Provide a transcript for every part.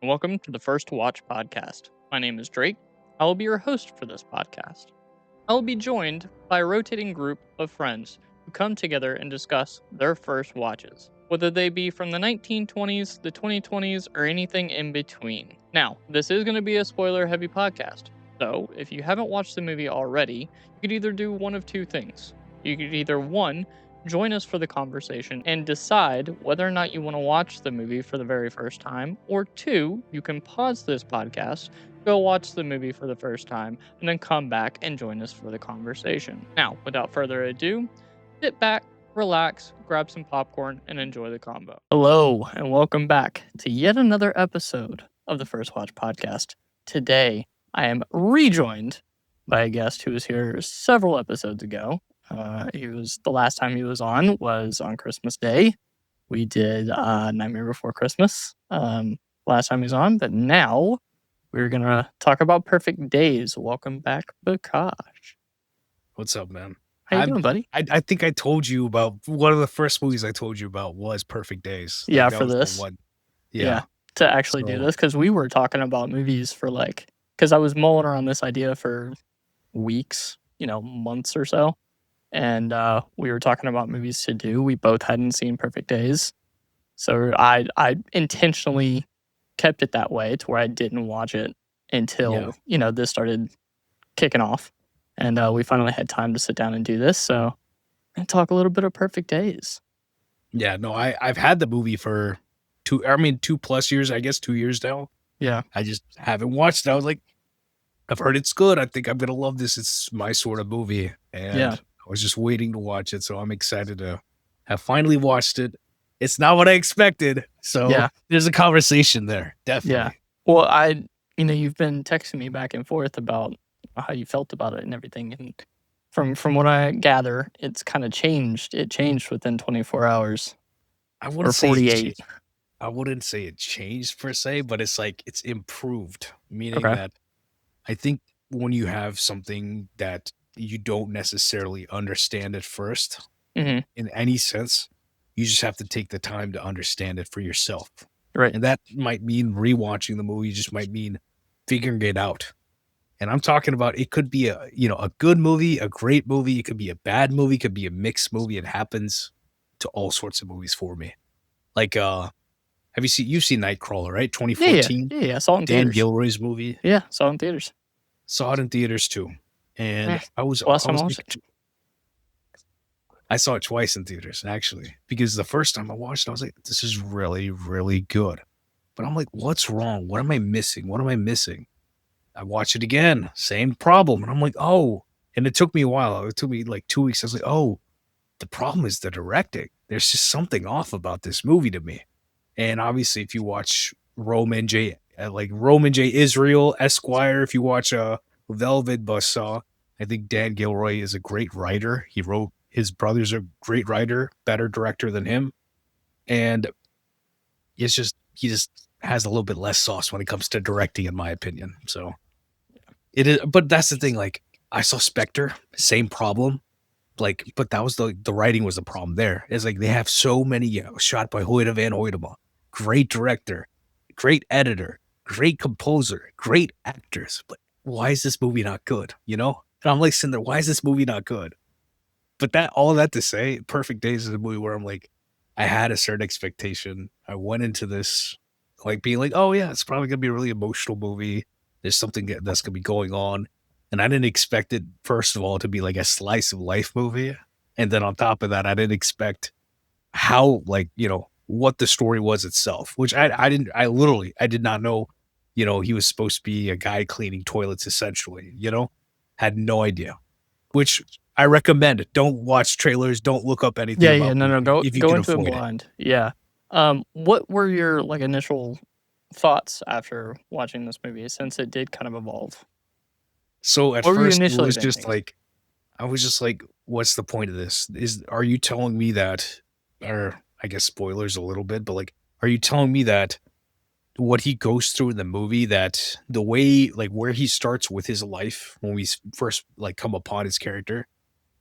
and welcome to the First Watch podcast. My name is Drake. I will be your host for this podcast. I will be joined by a rotating group of friends who come together and discuss their first watches, whether they be from the 1920s, the 2020s, or anything in between. Now, this is going to be a spoiler-heavy podcast, so if you haven't watched the movie already, you could either do one of two things. You could either, one, join us for the conversation and decide whether or not you want to watch the movie for the very first time, or two, you can pause this podcast, go watch the movie for the first time, and then come back and join us for the conversation. Now, without further ado, sit back, relax, grab some popcorn, and enjoy the combo. Hello, and welcome back to yet another episode of the First Watch podcast. Today, I am rejoined by a guest who was here several episodes ago. The last time he was on Christmas Day. We did Nightmare Before Christmas last time he was on, but now we're gonna talk about Perfect Days. Welcome back, Vikash. What's up, man? How you doing, buddy? I think I told you about one of the first movies I told you about was Perfect Days. Yeah, that for was this. the one. Yeah, to actually do this, because we were talking about movies for because I was mulling around this idea for weeks, months or so. And we were talking about movies to do. We both hadn't seen Perfect Days. So I intentionally kept it that way to where I didn't watch it until, this started kicking off. And we finally had time to sit down and do this. So and talk a little bit of Perfect Days. Yeah, no, I've had the movie for 2+ years, I guess 2 years now. Yeah. I just haven't watched it. I was like, I've heard it's good. I think I'm going to love this. It's my sort of movie. And I was just waiting to watch it. So I'm excited to have finally watched it. It's not what I expected. So there's a conversation there. Definitely. Yeah. Well, you've been texting me back and forth about how you felt about it and everything. And from what I gather, it's kind of changed. It changed within 24 hours. Or 48. I wouldn't say it changed per se, but it's like it's improved. Meaning that I think when you have something that you don't necessarily understand at first, in any sense, you just have to take the time to understand it for yourself. Right. And that might mean rewatching the movie, just might mean figuring it out. And I'm talking about, it could be a good movie, a great movie. It could be a bad movie, it could be a mixed movie. It happens to all sorts of movies for me. Like, you've seen Nightcrawler, right? 2014. Yeah. Saw it in theaters. Dan Gilroy's movie. Yeah, saw it in theaters. Saw it in theaters too. And I saw it twice in theaters, actually, because the first time I watched it, I was like, this is really, really good. But I'm like, what's wrong? What am I missing? I watched it again, same problem. And I'm like, oh, and it took me a while. It took me like 2 weeks. I was like, oh, the problem is the directing. There's just something off about this movie to me. And obviously, if you watch Roman J. Israel Esquire, if you watch Velvet Buzzsaw, I think Dan Gilroy is a great writer. His brother's a great writer, better director than him. And he just has a little bit less sauce when it comes to directing, in my opinion. So it is, but that's the thing. Like, I saw Spectre, same problem. Like, but that was the writing was the problem there. It's like they have so many, shot by Hoyte van Hoytema, great director, great editor, great composer, great actors. But why is this movie not good? And I'm like sitting there, why is this movie not good? But all that to say, Perfect Days is a movie where I'm like, I had a certain expectation. I went into this like being like, oh yeah, it's probably gonna be a really emotional movie. There's something that's gonna be going on. And I didn't expect it, first of all, to be like a slice of life movie. And then on top of that, I didn't expect how, what the story was itself, which I did not know, he was supposed to be a guy cleaning toilets, essentially, had no idea, which I recommend. Don't watch trailers. Don't look up anything. No. Go into it blind. Yeah. What were your initial thoughts after watching this movie, since it did kind of evolve? So at first it was just like, I was just like, what's the point of this? Are you telling me that, or I guess spoilers a little bit, but are you telling me that what he goes through in the movie, that the way, where he starts with his life when we first come upon his character,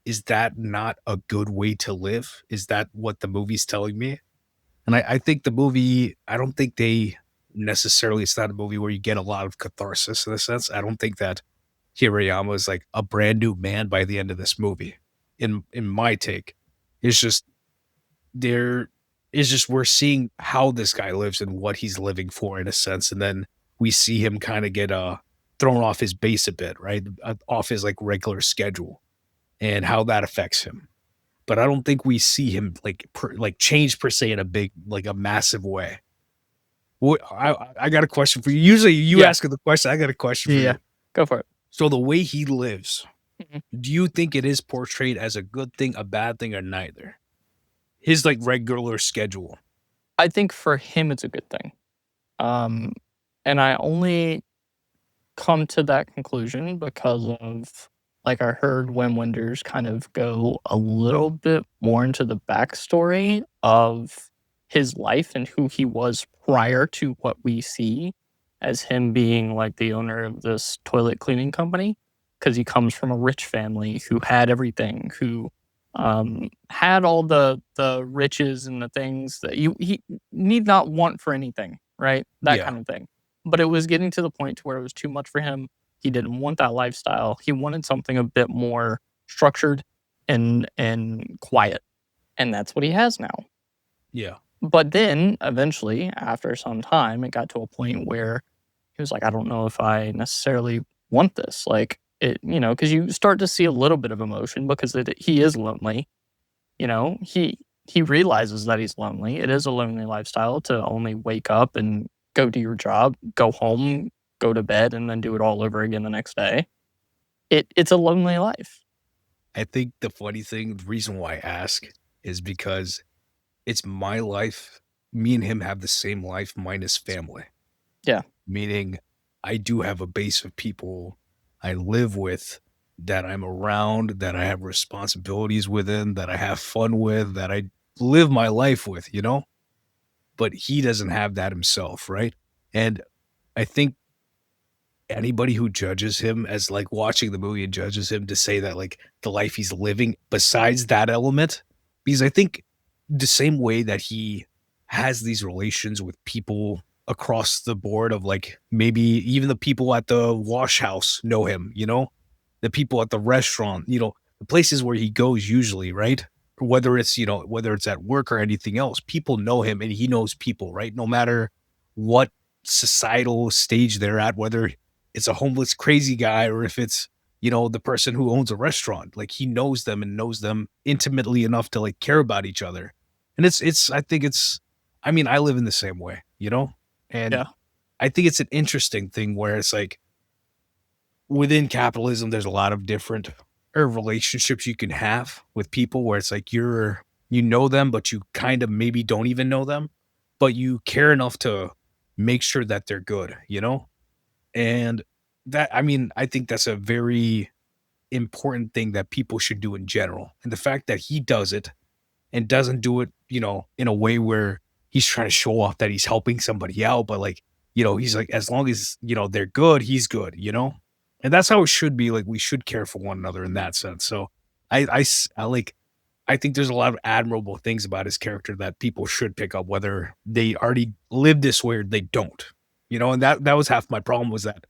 is that not a good way to live? Is that what the movie's telling me? And I think the movie, I don't think they necessarily, it's not a movie where you get a lot of catharsis in a sense. I don't think that Hirayama is like a brand new man by the end of this movie. In my take, it's just there is just we're seeing how this guy lives and what he's living for in a sense, and then we see him kind of get thrown off his base a bit, right? Off his like regular schedule and how that affects him. But I don't think we see him like change per se in a big like a massive way. I got a question for you. Usually you Yeah. ask the question. I got a question for Yeah. you. Go for it. So the way he lives, Mhm. do you think it is portrayed as a good thing, a bad thing, or neither? His like regular schedule. I think for him, it's a good thing. Um, and I only come to that conclusion because of like I heard Wim Wenders kind of go a little bit more into the backstory of his life and who he was prior to what we see as him being like the owner of this toilet cleaning company because he comes from a rich family who had everything, who had all the riches and the things that he need not want for anything, right? That Yeah. kind of thing. But it was getting to the point to where it was too much for him. He didn't want that lifestyle. He wanted something a bit more structured and quiet. And that's what he has now. Yeah. But then eventually, after some time, it got to a point where he was like, I don't know if I necessarily want this. Like it, because you start to see a little bit of emotion because he is lonely. He realizes that he's lonely. It is a lonely lifestyle to only wake up and go do your job, go home, go to bed, and then do it all over again the next day. It's a lonely life. I think the funny thing, the reason why I ask is because it's my life. Me and him have the same life minus family. Yeah. Meaning I do have a base of people I live with that I'm around, that I have responsibilities within, that I have fun with, that I live my life with, you know? But he doesn't have that himself, right? And I think anybody who judges him as like watching the movie and judges him to say that like the life he's living besides that element, because I think the same way that he has these relations with people across the board of like maybe even the people at the wash house know him, you know, the people at the restaurant, you know, the places where he goes usually, right? Whether it's, you know, whether it's at work or anything else, people know him and he knows people, right? No matter what societal stage they're at, whether it's a homeless crazy guy or if it's, you know, the person who owns a restaurant, like he knows them and knows them intimately enough to like care about each other. And I think it's, I mean, I live in the same way, you know? And Yeah. I think it's an interesting thing where it's like within capitalism, there's a lot of different relationships you can have with people where it's like you know them, but you kind of maybe don't even know them, but you care enough to make sure that they're good, you know? And that, I mean, I think that's a very important thing that people should do in general. And the fact that he does it and doesn't do it, you know, in a way where he's trying to show off that he's helping somebody out, but like, you know, he's like, as long as, you know, they're good, he's good, you know? And that's how it should be. Like, we should care for one another in that sense. So I like, I think there's a lot of admirable things about his character that people should pick up, whether they already live this way or they don't, you know? And that was half my problem was that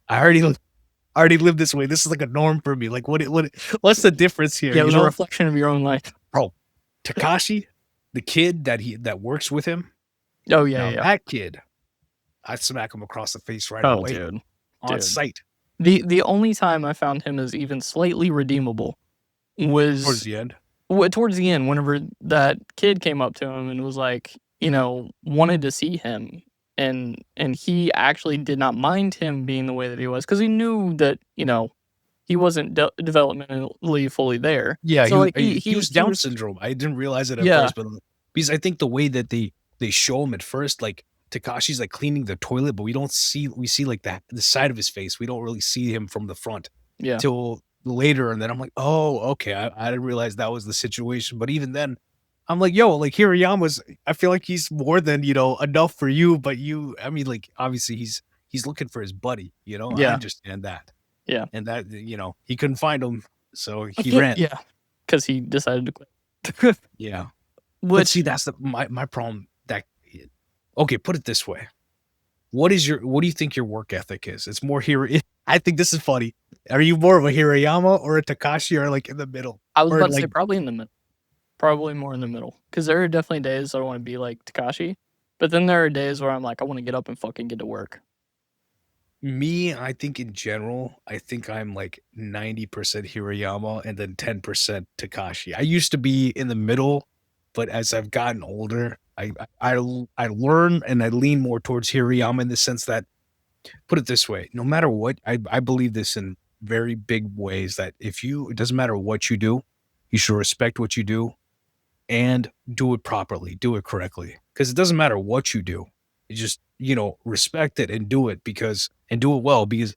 I already live this way. This is like a norm for me. Like, what's the difference here? Yeah, it You was a know, reflection of your own life. bro, Takashi, the kid that works with him. Oh, yeah, Now yeah. that kid, I'd smack him across the face right Oh, away dude. on sight The only time I found him as even slightly redeemable towards was the end. towards the end, whenever that kid came up to him and was like, wanted to see him, and he actually did not mind him being the way that he was because he knew that he wasn't developmentally fully there. Yeah, So like he was he Down was syndrome. I didn't realize it at yeah first, but because I think the way that they show him at first, like Takashi's like cleaning the toilet, but we see like that the side of his face. We don't really see him from the front yeah till later, and then I'm like, oh, okay, I didn't realize that was the situation. But even then, I'm like, yo, like Hirayama's. I feel like he's more than enough for you, but I mean, like obviously he's looking for his buddy. You know, I yeah understand that, yeah and that he couldn't find him, so he ran. yeah because he decided to quit. Yeah. But Which see, that's my problem. That okay, put it this way. what do you think your work ethic is? It's more here. I think this is funny. Are you more of a Hirayama or a Takashi, or like in the middle? I was Or about to like say probably in the middle. Probably more in the middle. Because there are definitely days I want to be like Takashi, but then there are days where I'm like, I want to get up and fucking get to work. me, I think in general, I think I'm like 90% Hirayama and then 10% Takashi. I used to be in the middle, but as I've gotten older, I learn and I lean more towards Hirayama in the sense that, put it this way, no matter what, I believe this in very big ways that if you, it doesn't matter what you do, you should respect what you do and do it properly, do it correctly. Because it doesn't matter what you do. You just, respect it and do it and do it well. Because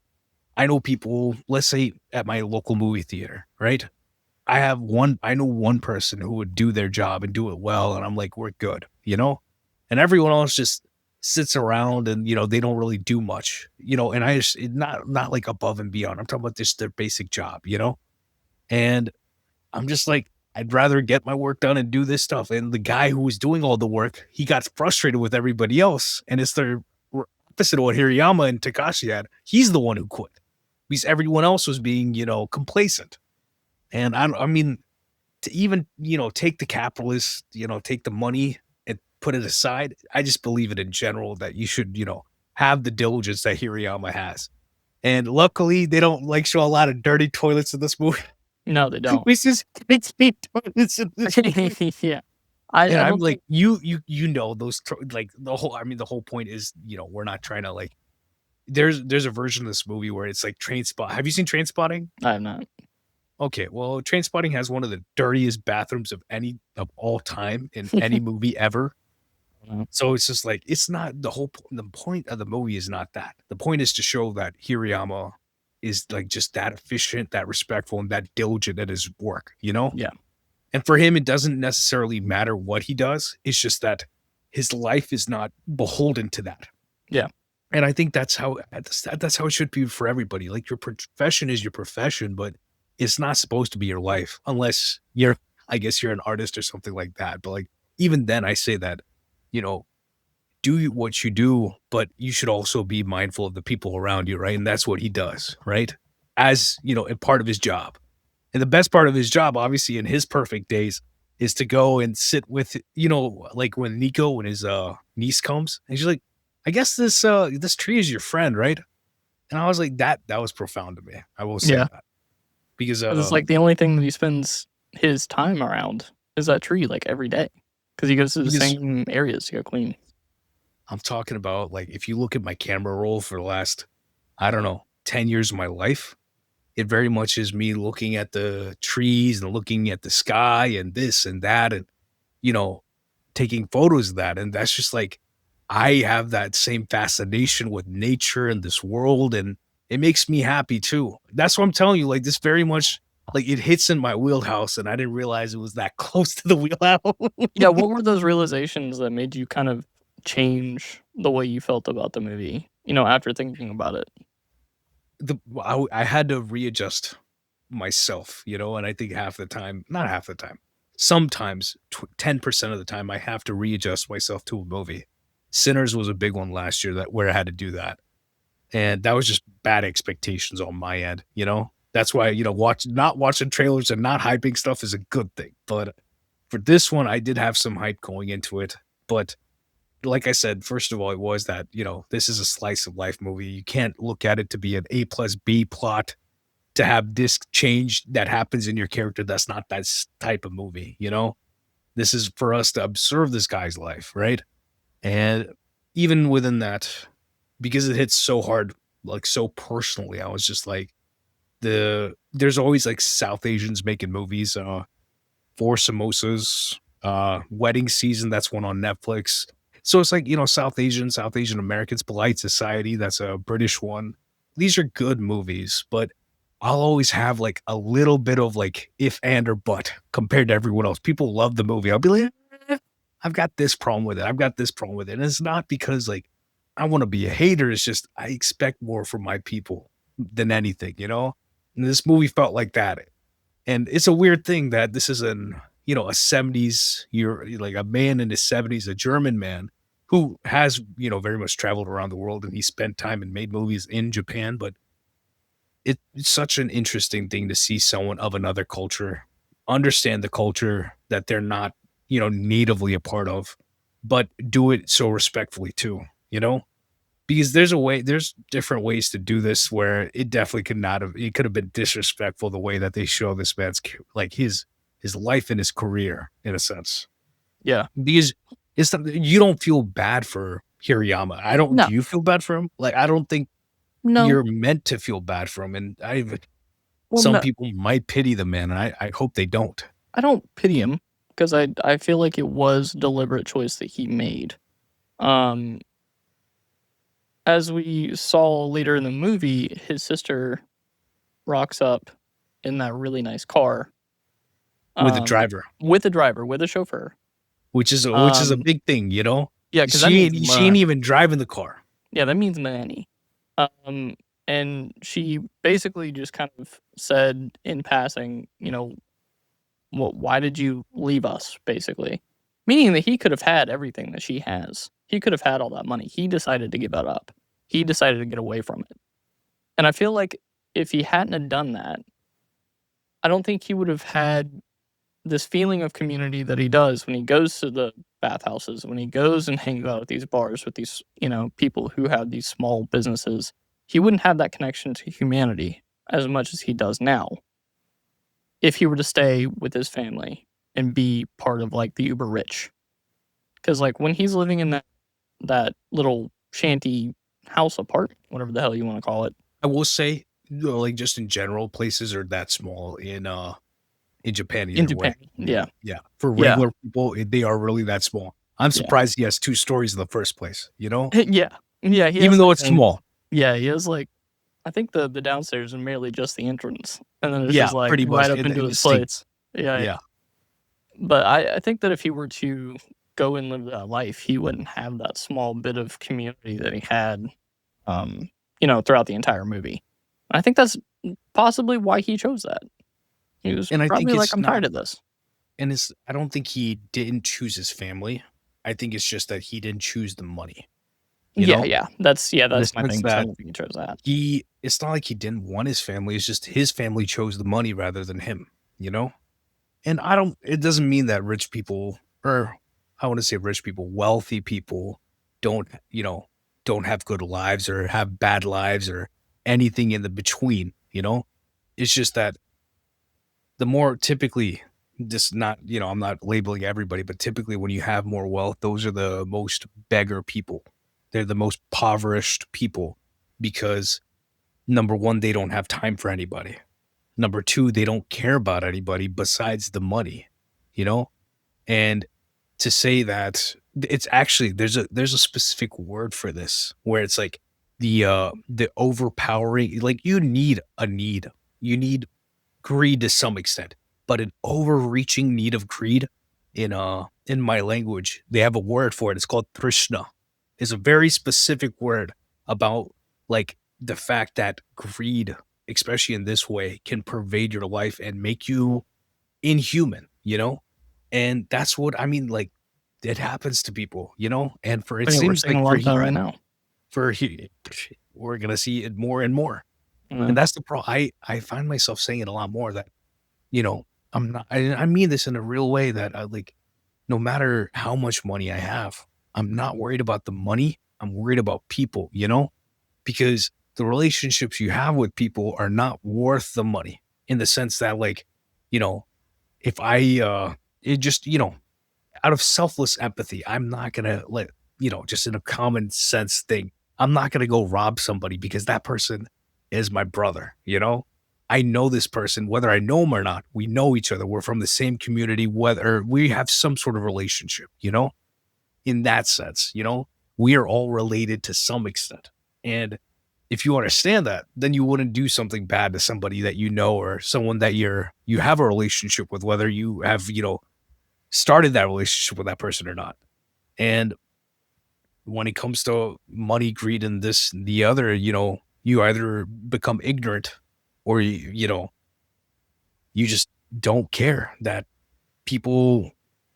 I know people, let's say at my local movie theater, right? I know one person who would do their job and do it well. And I'm like, we're good, And everyone else just sits around and, they don't really do much, and I just, not like above and beyond. I'm talking about just their basic job. And I'm just like, I'd rather get my work done and do this stuff. And the guy who was doing all the work, he got frustrated with everybody else. And it's the opposite of what Hirayama and Takashi had. He's the one who quit because everyone else was being, complacent. And I mean, to even, take the capitalists, take the money and put it aside, I just believe it in general that you should, have the diligence that Hirayama has. And luckily, they don't like show a lot of dirty toilets in this movie. No, they don't. We just clean toilets in this movie. Yeah. And I I'm don't like, think like the whole. I mean, the whole point is, we're not trying to like. There's a version of this movie where it's like Train Spot. Have you seen Train Spotting? I have not. Okay, well, Train Spotting has one of the dirtiest bathrooms of all time in any movie ever. No. So it's just like it's not the point of the movie is not that. The point is to show that Hirayama is like just that efficient, that respectful, and that diligent at his work. Yeah. And for him, it doesn't necessarily matter what he does. It's just that his life is not beholden to that. Yeah. And I think that's how it should be for everybody. Like your profession is your profession, but it's not supposed to be your life unless I guess you're an artist or something like that. But like even then, I say that, you know, do what you do, but you should also be mindful of the people around you, right? And that's what he does, right? As a part of his job. And the best part of his job, obviously, in his perfect days, is to go and sit with, like when his niece comes, and she's like, I guess this tree is your friend, right? And I was like, that was profound to me. I will say Yeah. that. Because 'Cause it's like the only thing that he spends his time around is that tree like every day. Because he goes to the because same areas to go clean. I'm talking about like if you look at my camera roll for the last, I don't know, 10 years of my life, it very much is me looking at the trees and looking at the sky and this and that and, you know, taking photos of that. And that's just like, I have that same fascination with nature and this world. And it makes me happy too. That's what I'm telling you. Like, this very much, like, it hits in my wheelhouse. And I didn't realize it was that close to the wheelhouse. Yeah, what were those realizations that made you kind of change the way you felt about the movie, after thinking about it? I had to readjust myself, and I think half the time, not half the time, sometimes 10% of the time, I have to readjust myself to a movie. Sinners was a big one last year where I had to do that. And that was just bad expectations on my end. That's why, not watching trailers and not hyping stuff is a good thing. But for this one, I did have some hype going into it. But like I said, first of all, it was that, this is a slice of life movie. You can't look at it to be an A plus B plot to have this change that happens in your character. That's not that type of movie. This is for us to observe this guy's life, right? And even within that, because it hits so hard, like so personally, I was just like, there's always like South Asians making movies, Four Samosas, Wedding Season, that's one on Netflix. So it's like, South Asian Americans, Polite Society, that's a British one. These are good movies, but I'll always have like a little bit of like if and or but compared to everyone else. People love the movie. I'll be like, I've got this problem with it. I've got this problem with it. And it's not because like I want to be a hater. It's just I expect more from my people than anything. And this movie felt like that. And it's a weird thing that this is a 70s year, like a man in his 70s, a German man who has, very much traveled around the world, and he spent time and made movies in Japan. But it's such an interesting thing to see someone of another culture understand the culture that they're not, natively a part of, but do it so respectfully too, you know? Because there's different ways to do this where it definitely it could have been disrespectful the way that they show this man's like his life and his career in a sense. Yeah. Because you don't feel bad for Hirayama. I don't. No. Do you feel bad for him? Like I don't think No. you're meant to feel bad for him. And Well, some no. people might pity the man, and I hope they don't. I don't pity him because I feel like it was a deliberate choice that he made. Um, as we saw later in the movie, his sister rocks up in that really nice car, With the driver, with a driver, with a chauffeur. which is a big thing, you know? Yeah, because that means She ain't even driving the car. yeah, that means money. And she basically just kind of said in passing, why did you leave us, basically? Meaning that he could have had everything that she has. He could have had all that money. He decided to give it up. He decided to get away from it. And I feel like if he hadn't have done that, I don't think he would have had this feeling of community that he does when he goes to the bathhouses, when he goes and hangs out at these bars with these, people who have these small businesses. He wouldn't have that connection to humanity as much as he does now if he were to stay with his family and be part of like the uber rich. Because like when he's living in that little shanty house apartment, whatever the hell you want to call it, I will say, like just in general, places are that small in Japan in either way. Japan. Yeah. Yeah, for Yeah. regular people, they are really that small. I'm Yeah. surprised he has 2 stories in the first place, you know? Yeah. Yeah. He Even has though like it's small. yeah, he has like I think the downstairs is merely just the entrance, and then it's Yeah, just like pretty right much, up into and the his sink. place. Yeah, yeah. Yeah, But I think that if he were to go and live that life, he wouldn't have that small bit of community that he had, um, throughout the entire movie. I think that's possibly why he chose that. He was and I think probably like, it's "I'm not tired of this." I don't think he didn't choose his family. I think it's just that he didn't choose the money, you Yeah, know? yeah. In the That's my sense thing, so I that don't think he chose that. it's not like he didn't want his family, it's just his family chose the money rather than him, you know? And it doesn't mean that rich people, or I want to say rich people, wealthy people don't, don't have good lives or have bad lives or anything in the between, you know? It's just that the more typically, just not, I'm not labeling everybody, but typically when you have more wealth, those are the most beggar people. They're the most impoverished people because number one, they don't have time for anybody. Number two, they don't care about anybody besides the money, you know? And to say that it's actually there's a specific word for this where it's like the overpowering, like you need a need. You need greed to some extent, but an overreaching need of greed in my language, they have a word for it. It's called trishna. It's a very specific word about like the fact that greed, especially in this way, can pervade your life and make you inhuman, you know? And that's what I mean, like it happens to people, you know? And for it Oh, yeah, we're seems seeing like a lot of that right now. for he we're gonna see it more and more. Yeah. And that's the problem. I find myself saying it a lot more that, you know, I'm not I mean this in a real way that I like no matter how much money I have, I'm not worried about the money. I'm worried about people, you know? Because the relationships you have with people are not worth the money in the sense that like, you know, if I it just, out of selfless empathy, I'm not gonna let, just in a common sense thing, I'm not gonna go rob somebody because that person is my brother, you know? I know this person, whether I know him or not, we know each other. We're from the same community, whether we have some sort of relationship, in that sense, we are all related to some extent. And if you understand that, then you wouldn't do something bad to somebody that you know or someone that you have a relationship with, whether you have, started that relationship with that person or not. And when it comes to money, greed, and this, and the other, you either become ignorant or you just don't care that people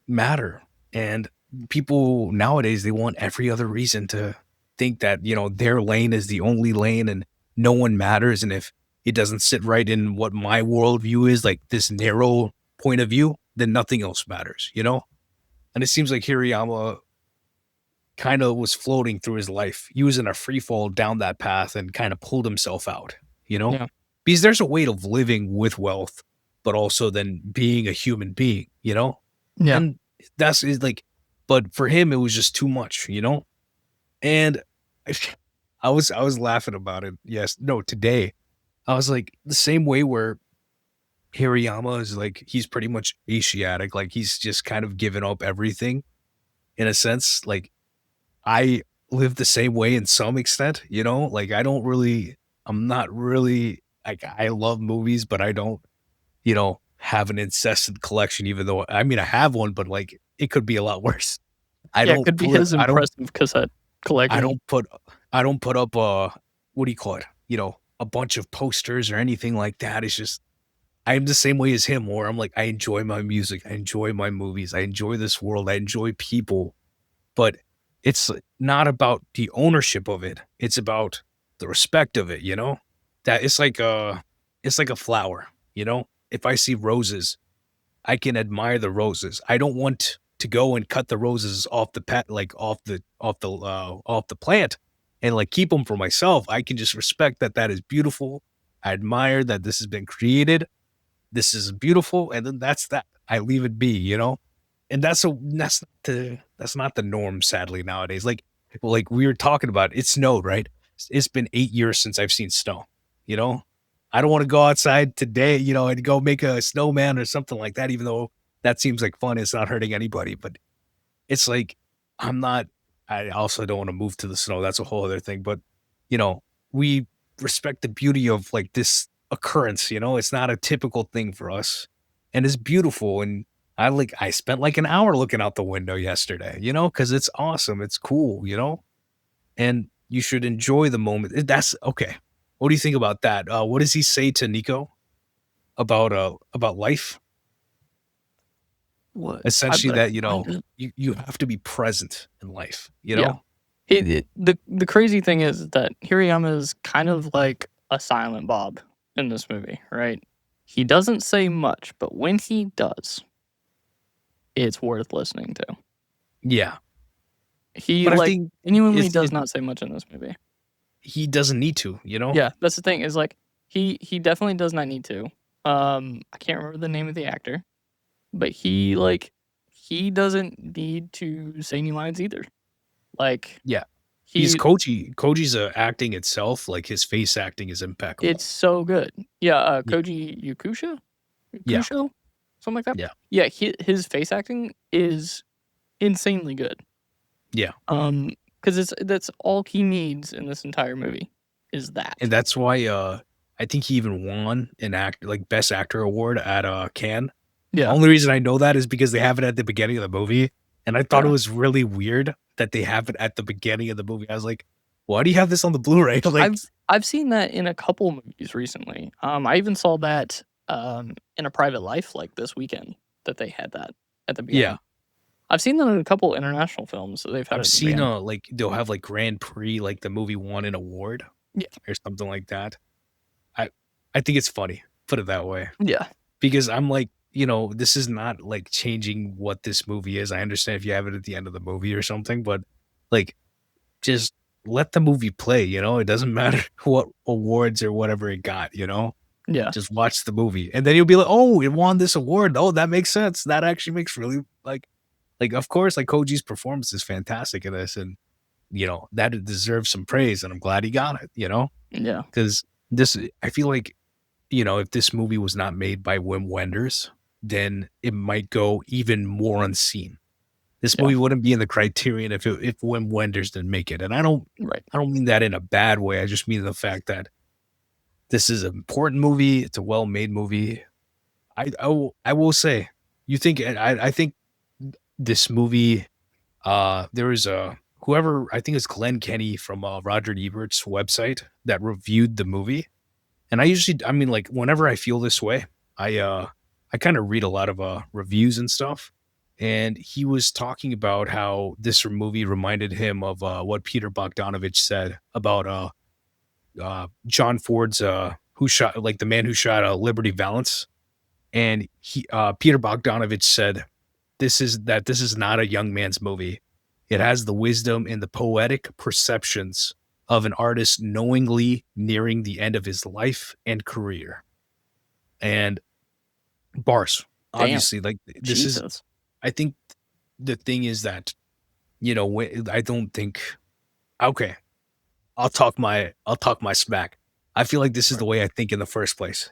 matter. And people nowadays, they want every other reason to think that, their lane is the only lane and no one matters. And if it doesn't sit right in what my worldview is, like this narrow point of view, then nothing else matters. And it seems like Hirayama kind of was floating through his life. He was in a free fall down that path and kind of pulled himself out, you know? Yeah. Because there's a way of living with wealth, but also then being a human being. Yeah. And that's is like, but for him, it was just too much. And I was laughing about it. Yes, no, today I was like the same way where Hirayama is like he's pretty much Asiatic, like he's just kind of given up everything in a sense. Like I live the same way in some extent. Like I'm not really like I love movies, but I don't have an incessant collection, even though I mean I have one, but like it could be a lot worse. I Yeah, it don't could be put his I don't impressive cassette I collection. don't put I don't put up what do you call it? A bunch of posters or anything like that. It's just I am the same way as him where I'm like I enjoy my music, I enjoy my movies, I enjoy this world, I enjoy people, but it's not about the ownership of it. It's about the respect of it. That it's like a flower. If I see roses, I can admire the roses. I don't want to go and cut the roses off the pet, like off the plant, and like keep them for myself. I can just respect that that is beautiful. I admire that this has been created. This is beautiful, and then that's that. I leave it be. And that's not the norm, sadly, nowadays. Like we were talking about, it snowed, right? It's been 8 years since I've seen snow. You know, I don't want to go outside today, and go make a snowman or something like that, even though that seems like fun. It's not hurting anybody, but it's like I'm not. I also don't want to move to the snow. That's a whole other thing. But you know, we respect the beauty of like this occurrence. It's not a typical thing for us, and it's beautiful. And I spent like an hour looking out the window yesterday, because it's awesome. It's cool. And you should enjoy the moment. That's okay. What do you think about that? What does he say to Nico about life? What? Essentially, I that find it. you have to be present in life. Yeah. The crazy thing is that Hirayama is kind of like a silent Bob in this movie, right? He doesn't say much, but when he does, it's worth listening to. Yeah, He but I like think genuinely it's does not say much in this movie. he doesn't need to. Yeah, that's the thing. Is like he definitely does not need to. I can't remember the name of the actor, but he doesn't need to say any lines either. Like Yeah, he's he Koji. Koji's acting itself, like his face acting is impeccable. it's so good. Yeah, Yeah, Koji yeah, Yakusho, something like that. yeah, Yeah, his face acting is insanely good. yeah. Because that's all he needs in this entire movie is that. And that's why I think he even won an best actor award at Cannes. The Yeah, only reason I know that is because they have it at the beginning of the movie, and I thought it yeah. was really weird that they have it at the beginning of the movie. I was like, "Why do you have this on the Blu-ray?" Like, I've seen that in a couple movies recently. I even saw that in A Private Life like this weekend that they had that at the yeah, beginning. I've seen that in a couple international films that they've had I've it at the seen beginning. like they'll have like Grand Prix, like the movie won an award Yeah, or something like that. I I think it's funny, put it that way, yeah, because I'm like, this is not like changing what this movie is. I understand if you have it at the end of the movie or something, but like just let the movie play. It doesn't matter what awards or whatever it got. yeah, Just watch the movie. And then you'll be like, oh, it won this award. Oh, that makes sense. That actually makes really like of course, like Koji's performance is fantastic in this. And that it deserves some praise. And I'm glad he got it. yeah, Because I feel like, if this movie was not made by Wim Wenders, then it might go even more unseen. This yeah. movie wouldn't be in the criterion if Wim Wenders didn't make it. And I don't Right. I don't mean that in a bad way. I just mean the fact that this is an important movie. It's a well-made movie. I will say, I think this movie, there was a whoever, I think it's Glenn Kenny from Roger Ebert's website that reviewed the movie. And I mean, like whenever I feel this way, I kind of read a lot of reviews and stuff. and he was talking about how this movie reminded him of what Peter Bogdanovich said about John Ford's who shot like the man who shot Liberty Valance, and he Peter Bogdanovich said this is not a young man's movie. It has the wisdom and the poetic perceptions of an artist knowingly nearing the end of his life and career. And bars, Damn. obviously, like this is. Jesus. I think the thing is that I don't think. Okay, I'll talk my smack. I feel like this is Right. the way I think in the first place.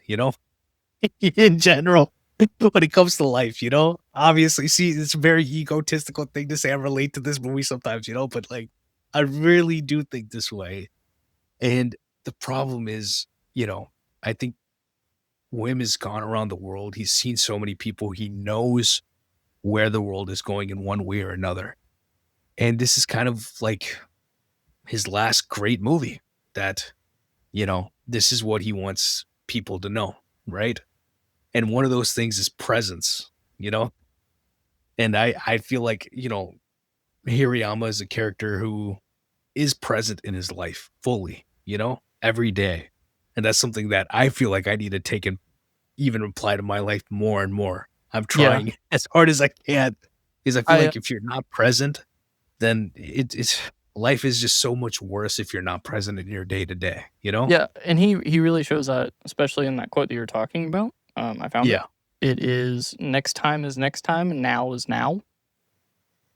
In general, when it comes to life, obviously, see, it's a very egotistical thing to say. I relate to this movie sometimes, but like, I really do think this way. And the problem is, I think Wim has gone around the world. He's seen so many people. He knows where the world is going in one way or another. And this is kind of like his last great movie that, this is what he wants people to know, right? And one of those things is presence, you know? And I feel like, Hirayama is a character who is present in his life fully, every day. And that's something that I feel like I need to take and even apply to my life more and more. I'm Yeah. trying as hard as I can because I feel I like if you're not present, then it's life is just so much worse if you're not present in your day to day, Yeah, and he really shows that, especially in that quote that you're talking about. I found it. Yeah. It is next time is next time, and now is now.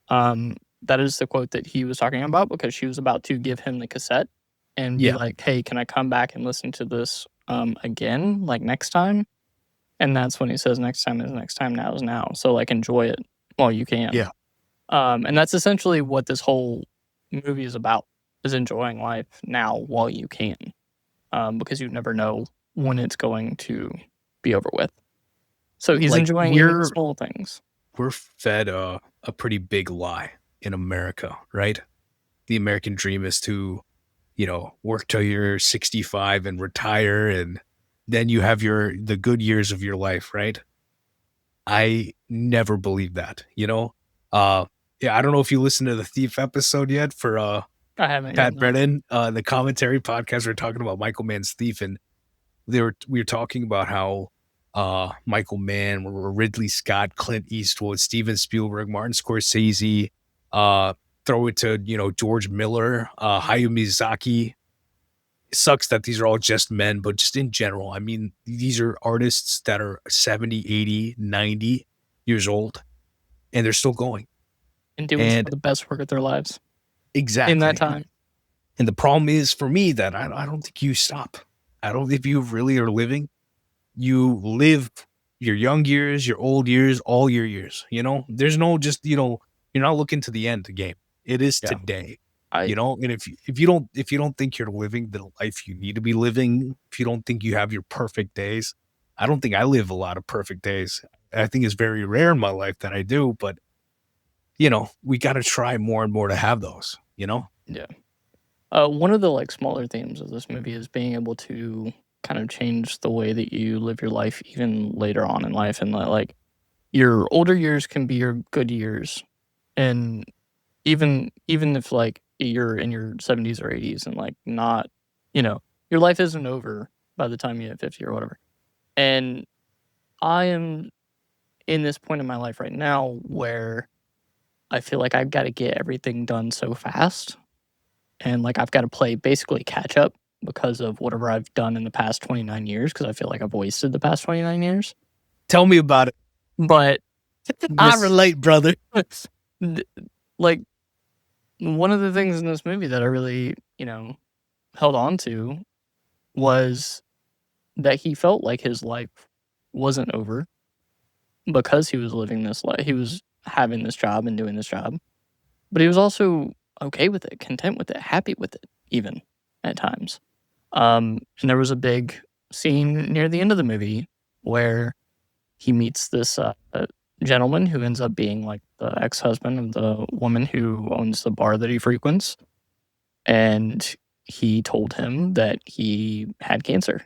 That is the quote that he was talking about because she was about to give him the cassette and be Yeah. like, "Hey, can I come back and listen to this again, like next time?" And that's when he says, "Next time is next time, now is now." So like, enjoy it while you can. Yeah. And that's essentially what this whole movie is about: is enjoying life now while you can, because you never know when it's going to be over with. So he's Like enjoying even the small things. we're fed a pretty big lie in America, right? The American dream is to, work till you're 65 and retire, and then you have the good years of your life, right? I never believed that, Yeah, I don't know if you listened to the Thief episode yet for I haven't yet. Pat No. Brennan, the commentary podcast. We're talking about Michael Mann's Thief, and we were talking about how Michael Mann, Ridley Scott, Clint Eastwood, Steven Spielberg, Martin Scorsese, throw it to George Miller, Hayao Miyazaki. It sucks that these are all just men, but just in general, I mean, these are artists that are 70, 80, 90 years old, and they're still going. And doing some And of the best work of their lives in that exactly. time. And the problem is for me that I don't think you stop. I don't think you really are living. You live your young years, your old years, all your years, There's no just, you're not looking to the end of the game. It is Yeah. today, I and if you don't think you're living the life you need to be living, if you don't think you have your perfect days, I don't think I live a lot of perfect days. I think it's very rare in my life that I do, but we got to try more and more to have those. Yeah. One of the like smaller themes of this movie is being able to kind of change the way that you live your life even later on in life, and that like your older years can be your good years, and even if like you're in your 70s or 80s and like not, your life isn't over by the time you hit 50 or whatever. And I am in this point in my life right now where I feel like I've got to get everything done so fast, and like I've got to play basically catch up because of whatever I've done in the past 29 years, because I feel like I've wasted the past 29 years. Tell me about it. But I this, relate, brother. like, one of the things in this movie that I really, held on to was that he felt like his life wasn't over because he was living this life. He was having this job and doing this job, but he was also okay with it, content with it, happy with it, even at times. And there was a big scene near the end of the movie where he meets this gentleman who ends up being like the ex-husband of the woman who owns the bar that he frequents. And he told him that he had cancer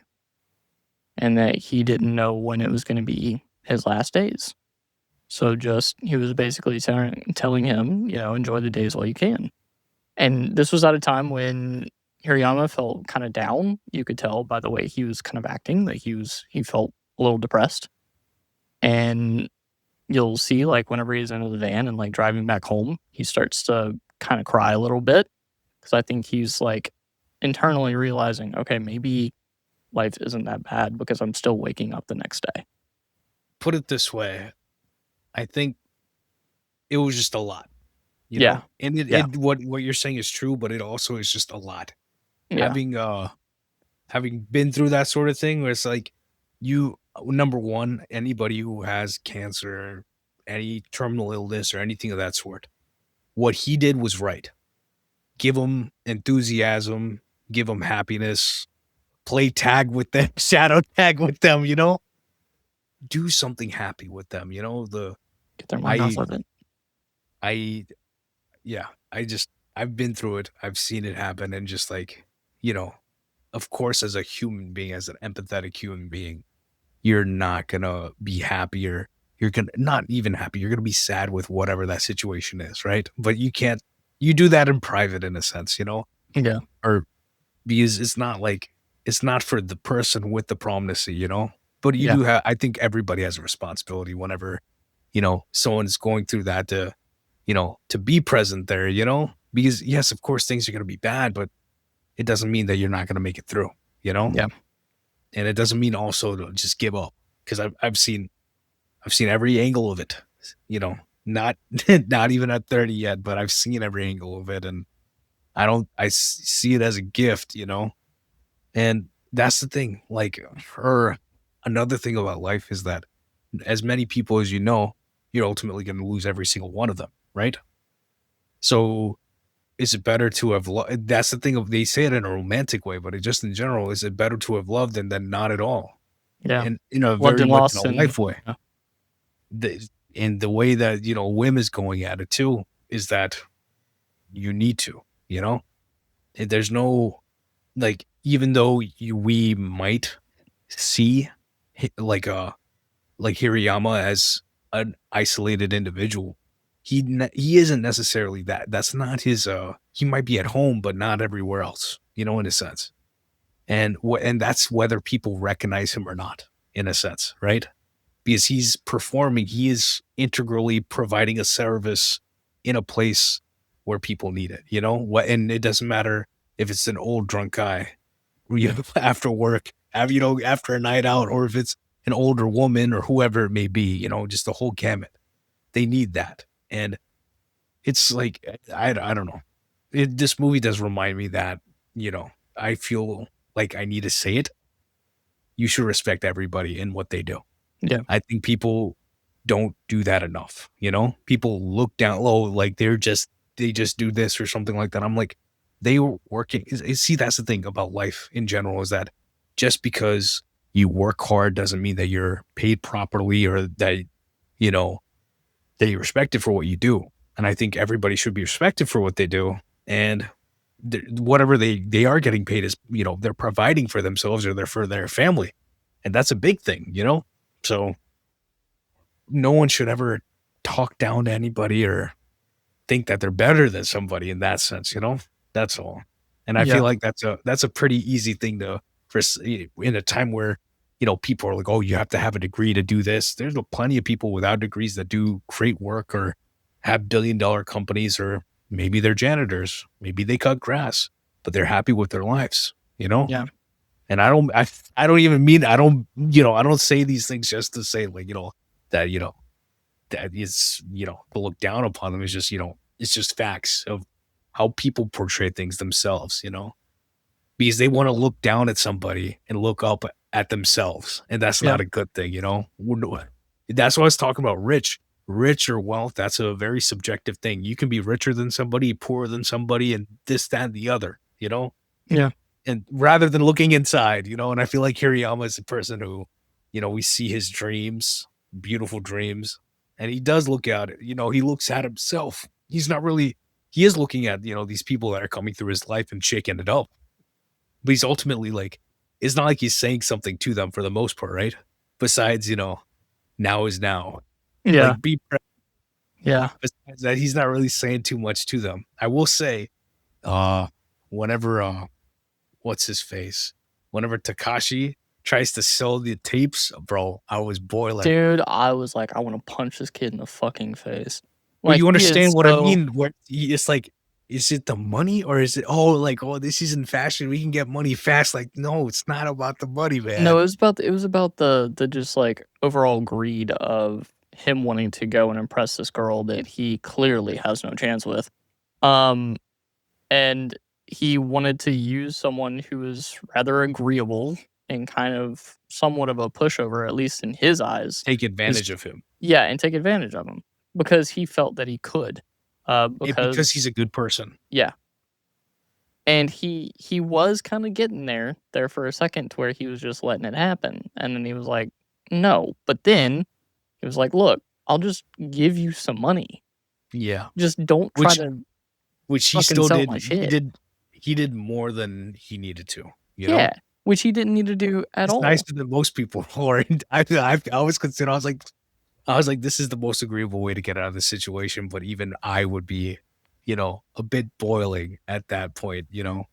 and that he didn't know when it was going to be his last days. So just he was basically telling him, enjoy the days while you can. And this was at a time when Hirayama felt kind of down. You could tell by the way he was kind of acting that he felt a little depressed. And you'll see like whenever he's into the van and like driving back home, he starts to kind of cry a little bit because I think he's like internally realizing, okay, maybe life isn't that bad because I'm still waking up the next day. Put it this way, I think it was just a lot, you Yeah. know? And Yeah. what you're saying is true, but it also is just a lot. Yeah. Having been through that sort of thing where it's like you number one, anybody who has cancer, any terminal illness or anything of that sort, what he did was right. Give them enthusiasm, give them happiness, play tag with them, shadow tag with them, do something happy with them, Get their mind off I of it. I yeah, I've been through it. I've seen it happen and just like, you know, of course as a human being, as an empathetic human being, you're not gonna be happier. You're gonna not even happy. You're gonna be sad with whatever that situation is, right? But you do that in private in a sense, Yeah. or because it's not for the person with the problem to see, But you Yeah. do have I think everybody has a responsibility whenever, someone's going through that to be present there, Because yes, of course things are gonna be bad, but it doesn't mean that you're not gonna make it through, you know? Yeah. And it doesn't mean also to just give up because I've seen every angle of it, you know, not not even at 30 yet, but I've seen every angle of it, and see it as a gift, And that's the thing. Like her, another thing about life is that as many people as you're ultimately going to lose every single one of them, right? So is it better to have that's the thing of they say it in a romantic way, but it just in general, is it better to have loved than not at all? Yeah. And in a Loved very and much in a lost and life way. yeah. The and the way that, Wim is going at it too is that you need to, you know? And there's no like even though we might see like Hirayama as an isolated individual, he isn't necessarily that. That's not his he might be at home but not everywhere else, in a sense. And that's whether people recognize him or not in a sense, right? Because he's performing, he is integrally providing a service in a place where people need it, What and it doesn't matter if it's an old drunk guy, after work, after a night out, or if it's an older woman or whoever it may be, just the whole gamut. They need that. And it's like I don't know. This movie does remind me that, I feel like I need to say it. You should respect everybody in what they do. Yeah. I think people don't do that enough, People look down low, like they just do this or something like that. I'm like, they were working. See, that's the thing about life in general is that just because you work hard doesn't mean that you're paid properly or that, you know, that you're respected for what you do. And I think everybody should be respected for what they do. And whatever they are getting paid is, they're providing for themselves or they're for their family. And that's a big thing, So no one should ever talk down to anybody or think that they're better than somebody in that sense, That's all. And I feel Yeah. like that's a pretty easy thing in a time where, people are like, "Oh, you have to have a degree to do this." There's plenty of people without degrees that do great work or have billion-dollar companies, or maybe they're janitors, maybe they cut grass, but they're happy with their lives. Yeah. And I don't even mean I don't say these things just to say like, that, that is, to look down upon them is just, it's just facts of how people portray things themselves, because they want to look down at somebody and look up at themselves. And that's Yeah. not a good thing. That's what I was talking about. Rich or wealth, that's a very subjective thing. You can be richer than somebody, poorer than somebody, and this, that, and the other. Yeah. And rather than looking inside, and I feel like Hirayama is the person who, we see his dreams, beautiful dreams, and he does look at it, he looks at himself. He is looking at, these people that are coming through his life and shaking it up. But he's ultimately like, it's not like he's saying something to them for the most part, right? Besides, now is now. Yeah. Like, be pre Yeah. besides that, he's not really saying too much to them. I will say, uh, whenever, what's his face? Whenever Takashi tries to sell the tapes, bro, I was boiling. Dude, I was like, I want to punch this kid in the fucking face. But Like, you he is understand what I so mean? Where it's like, is it the money or is it, oh, like, oh, this isn't fashion. We can get money fast. Like, no, it's not about the money, No, man. it was about the just, like, overall greed of him wanting to go and impress this girl that he clearly has no chance with. Um, and he wanted to use someone who is rather agreeable and kind of somewhat of a pushover, at least in his eyes, Take is advantage of him. yeah, and take advantage of him because he felt that he could. Because he's Because a good person. yeah, and he was kinda getting there for a second to where he was just letting it happen, and then he was like, "No," but then he was like, "Look, I'll just give you some money. Yeah. Just don't try Which to he fucking still sell did. my shit." He did more than he needed to, you Yeah, know? which he didn't need to do at It's all. nicer than most people or I always consider I was like, this is the most agreeable way to get out of this situation, but even I would be, a bit boiling at that point, Oh,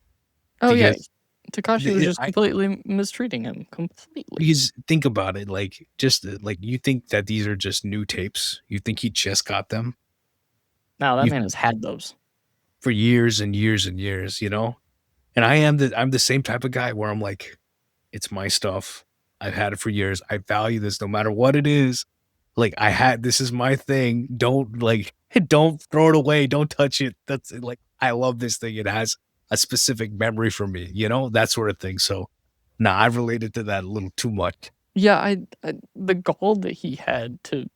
yeah, because Takashi was the just I completely mistreating him, completely. because think about it, like, just, like, you think that these are just new tapes? You think he just got them? Now that You man has had those. For years and years and years, you know? And I'm the same type of guy where I'm like, it's my stuff. I've had it for years. I value this no matter what it is. Like, this is my thing. Don't like don't throw it away. Don't touch it. That's like I love this thing. It has a specific memory for me, that sort of thing. So nah, I've related to that a little too much. Yeah, I the gall that he had to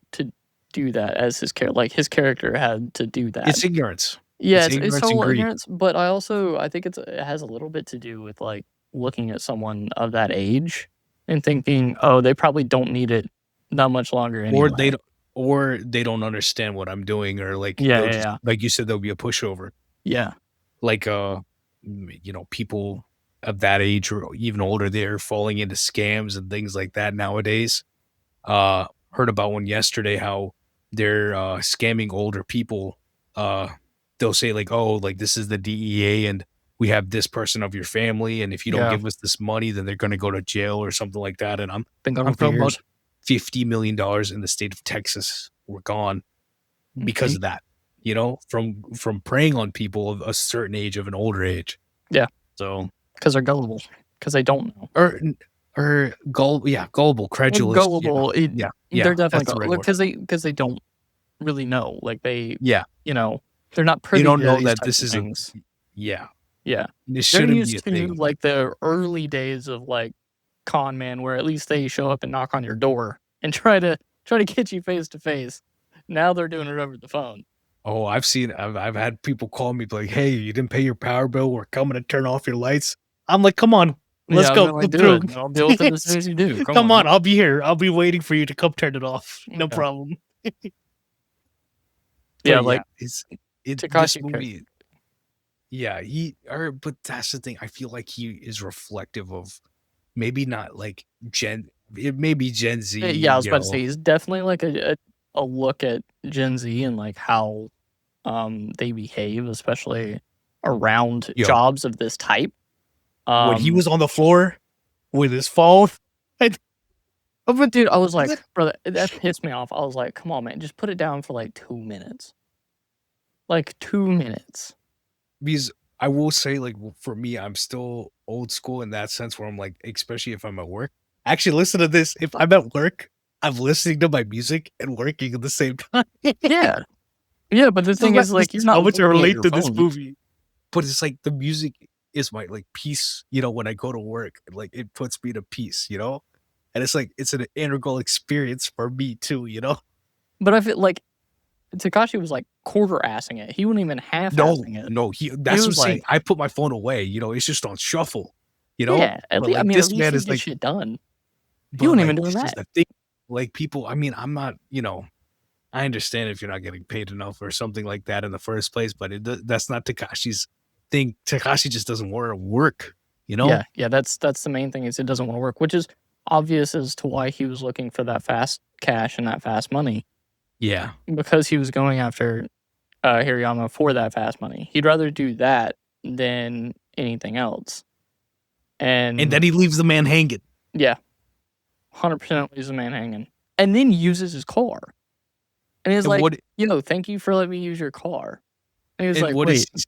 do that as his character had to do that. It's ignorance. Yeah, It's it's ignorance and total greed. ignorance, but I think it has a little bit to do with, like, looking at someone of that age and thinking, "Oh, they probably don't need it that much longer Or they anyway." don't or they don't understand what I'm doing, or like Yeah, they'll yeah, just yeah. like you said, they'll be a pushover. Yeah. Like, people of that age or even older, they're falling into scams and things like that nowadays. Heard about one yesterday how they're, scamming older people. Uh, they'll say like, "Oh, like, this is the DEA, and we have this person of your family, and if you don't Yeah. give us this money, then they're gonna go to jail," or something like that, and Been going I'm on for talking about years. $50 million in the state of Texas were gone because See? of that, from preying on people of a certain age, of an older age. Yeah, So, because 'cause they're gullible, because they don't know. or gullible, They're credulous, gullible, they're that's definitely the right gullible word. because they don't really know, like, Yeah, you know, they're not they privy don't to know these that types this of is a things. yeah, Yeah. this They're shouldn't be a used to, thing. like, the early days of, like, con man where at least they show up and knock on your door and try to get you face to face. Now they're doing it over the phone. Oh, I've had people call me like, "Hey, you didn't pay your power bill. We're coming to turn off your lights." I'm like, "Come on, let's Yeah, I was go. like, Come "Do through. it, and I'll deal with it as soon as you do. Come Come on, on, man." I'll be here. I'll be waiting for you to come turn it off. No Yeah. problem." Yeah, But yeah, like, this Takashi Cook. movie. Yeah, but that's the thing. I feel like he is reflective of maybe not like it may be Gen Z, Yeah, I was about to say, he's definitely, like, a look at Gen Z and, like, how, they behave, especially around yo, jobs of this type. when he Um was on the floor with his phone. And Oh, but dude, I was like, brother, that pissed me off. I was like, "Come on, man, just put it down for like 2 minutes." Like 2 minutes. because I will say, like, for me, I'm still old school in that sense where I'm like, especially if I'm at work. Actually, listen to this. If I'm at work, I'm listening to my music and working at the same time. Yeah. Yeah, but the thing is, This like, you're is how not much I looking at relate your to this phone. movie. But it's like the music is my like peace, when I go to work. Like, it puts me to peace. And it's like it's an integral experience for me too. But I feel like Takashi was, like, quarter-assing it. He wasn't even No, half-assing it. no, He that's what I'm was saying. like, I put my phone away, it's just on shuffle. yeah, But I like mean, at this least man he is gets like, shit done. He but wasn't even like doing this is that. the thing. Like, people, I mean, I'm not, I understand if you're not getting paid enough or something like that in the first place, but that's not Takashi's thing. Takashi just doesn't want to work, you know? Yeah, yeah, that's the main thing is it doesn't wanna work, which is obvious as to why he was looking for that fast cash and that fast money. Yeah. because he was going after Hirayama for that fast money. He'd rather do that than anything else. And And then he leaves the man hanging. yeah, 100% leaves the man hanging. And then uses his car. And he's And like, what thank you for letting me use your car. And he was and like, what is wait,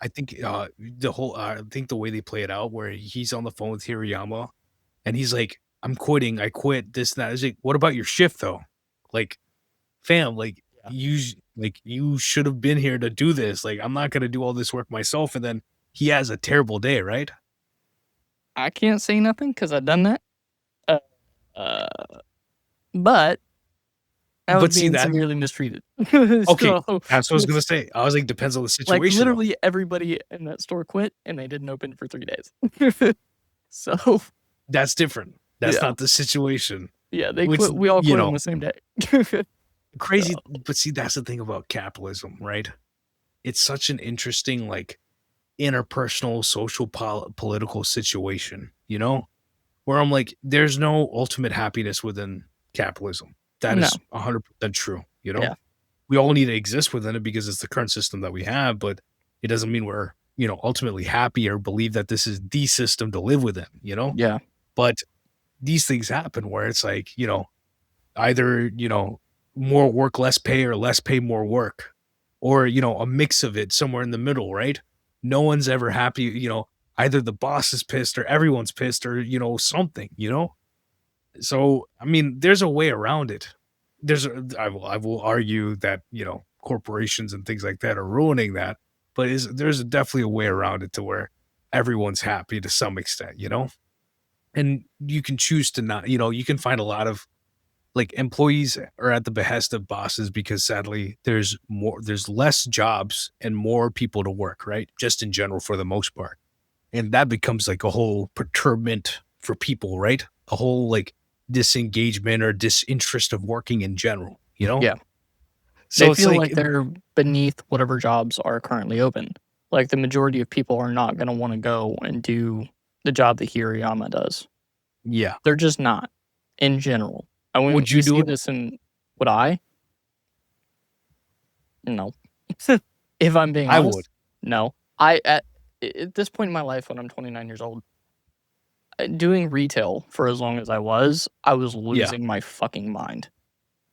I think I think the way they play it out where he's on the phone with Hirayama and he's like, I'm quitting, I quit, this, and that. It's like, what about your shift though? Like, fam, like Yeah. you should have been here to do this. Like, I'm not gonna do all this work myself. And then he has a terrible day, right? I can't say nothing because I've done that. Uh, uh, but I was But see being that severely mistreated. okay, So, that's what I was gonna say. I was like, depends on the like, situation though. literally everybody in that store quit, and they didn't open for 3 days. So, That's different. That's yeah. not the situation. Yeah, they Which, quit. We all quit on the same day. crazy. So, But see, that's the thing about capitalism, right? It's such an interesting, like, interpersonal, social, political situation, where I'm like, there's no ultimate happiness within capitalism. That no. is 100% true. Yeah. We all need to exist within it because it's the current system that we have, but it doesn't mean we're, ultimately happy or believe that this is the system to live within. Yeah. But these things happen where it's like, either, more work, less pay, or less pay, more work, or, a mix of it somewhere in the middle, right? No one's ever happy, either the boss is pissed or everyone's pissed or, something. So, I mean, there's a way around it. I will argue that, corporations and things like that are ruining that, but there's definitely a way around it to where everyone's happy to some extent. And you can choose to not, you can find a lot of like employees are at the behest of bosses because sadly there's less jobs and more people to work, right? Just in general for the most part. And that becomes like a whole perturbment for people, right? A whole like disengagement or disinterest of working in general. Yeah. They So it's feel like like they're beneath whatever jobs are currently open. Like, the majority of people are not gonna wanna go and do the job that Hirayama does. yeah. They're just not, in general. And when Would you we do see it? this in would I? No. If I'm being I would. honest, no. At this point in my life when I'm 29 years old, doing retail for as long as I was Yeah. losing my fucking mind.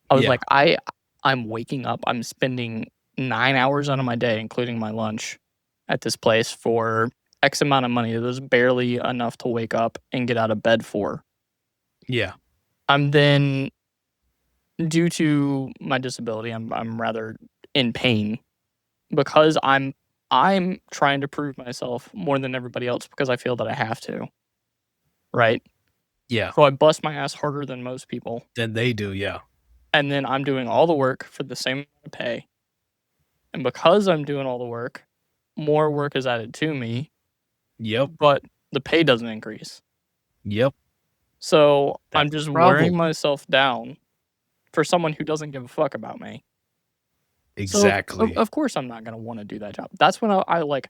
I was Yeah. like, I'm waking up, I'm spending 9 hours out of my day, including my lunch, at this place for X amount of money that was barely enough to wake up and get out of bed for. Yeah. I'm then, due to my disability, I'm rather in pain because I'm trying to prove myself more than everybody else because I feel that I have to, right? Yeah. So I bust my ass harder than most people, Then they do. Yeah. and then I'm doing all the work for the same amount of pay. And because I'm doing all the work, more work is added to me, Yep. but the pay doesn't increase. Yep. So I'm That's the just wearing problem. myself down for someone who doesn't give a fuck about me. So Exactly. of course I'm not gonna want to do that job. That's when I like,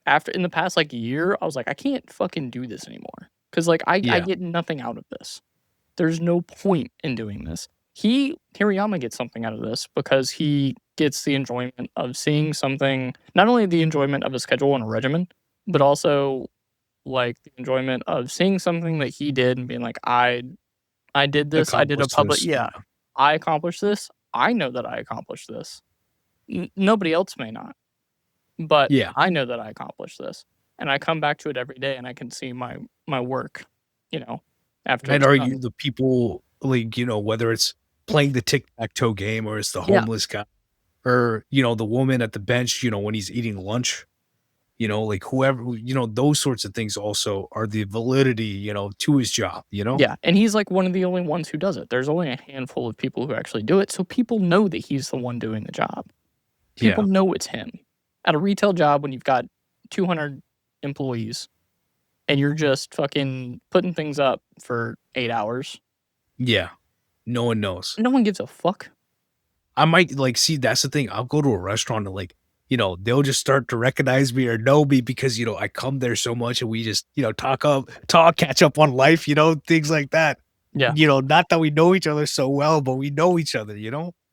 after in the past like year, I was like, I can't fucking do this anymore because like I Yeah. get nothing out of this. There's no point in doing this. Hirayama gets something out of this because he gets the enjoyment of seeing something, not only the enjoyment of a schedule and a regimen, but also like the enjoyment of seeing something that he did and being like, I did this, I did a Accomplish public, this. yeah, Yeah. I accomplished this. I know that I accomplished this. Nobody else may not, but Yeah. I know that I accomplished this. And I come back to it every day and I can see my work, you know, after I'd it's argue done. the people like, whether it's playing the tic-tac-toe game or it's the Yeah. homeless guy or, the woman at the bench, when he's eating lunch, like whoever, those sorts of things also are the validity, to his job. Yeah, and he's, like, one of the only ones who does it. There's only a handful of people who actually do it, so people know that he's the one doing the job. People Yeah. know it's him. At a retail job, when you've got 200 employees and you're just fucking putting things up for 8 hours, Yeah. No one knows. no one gives a fuck. I might like see that's the thing. I'll go to a restaurant and like, they'll just start to recognize me or know me because, I come there so much and we just, talk, catch up on life, things like that. Yeah. Not that we know each other so well, but we know each other.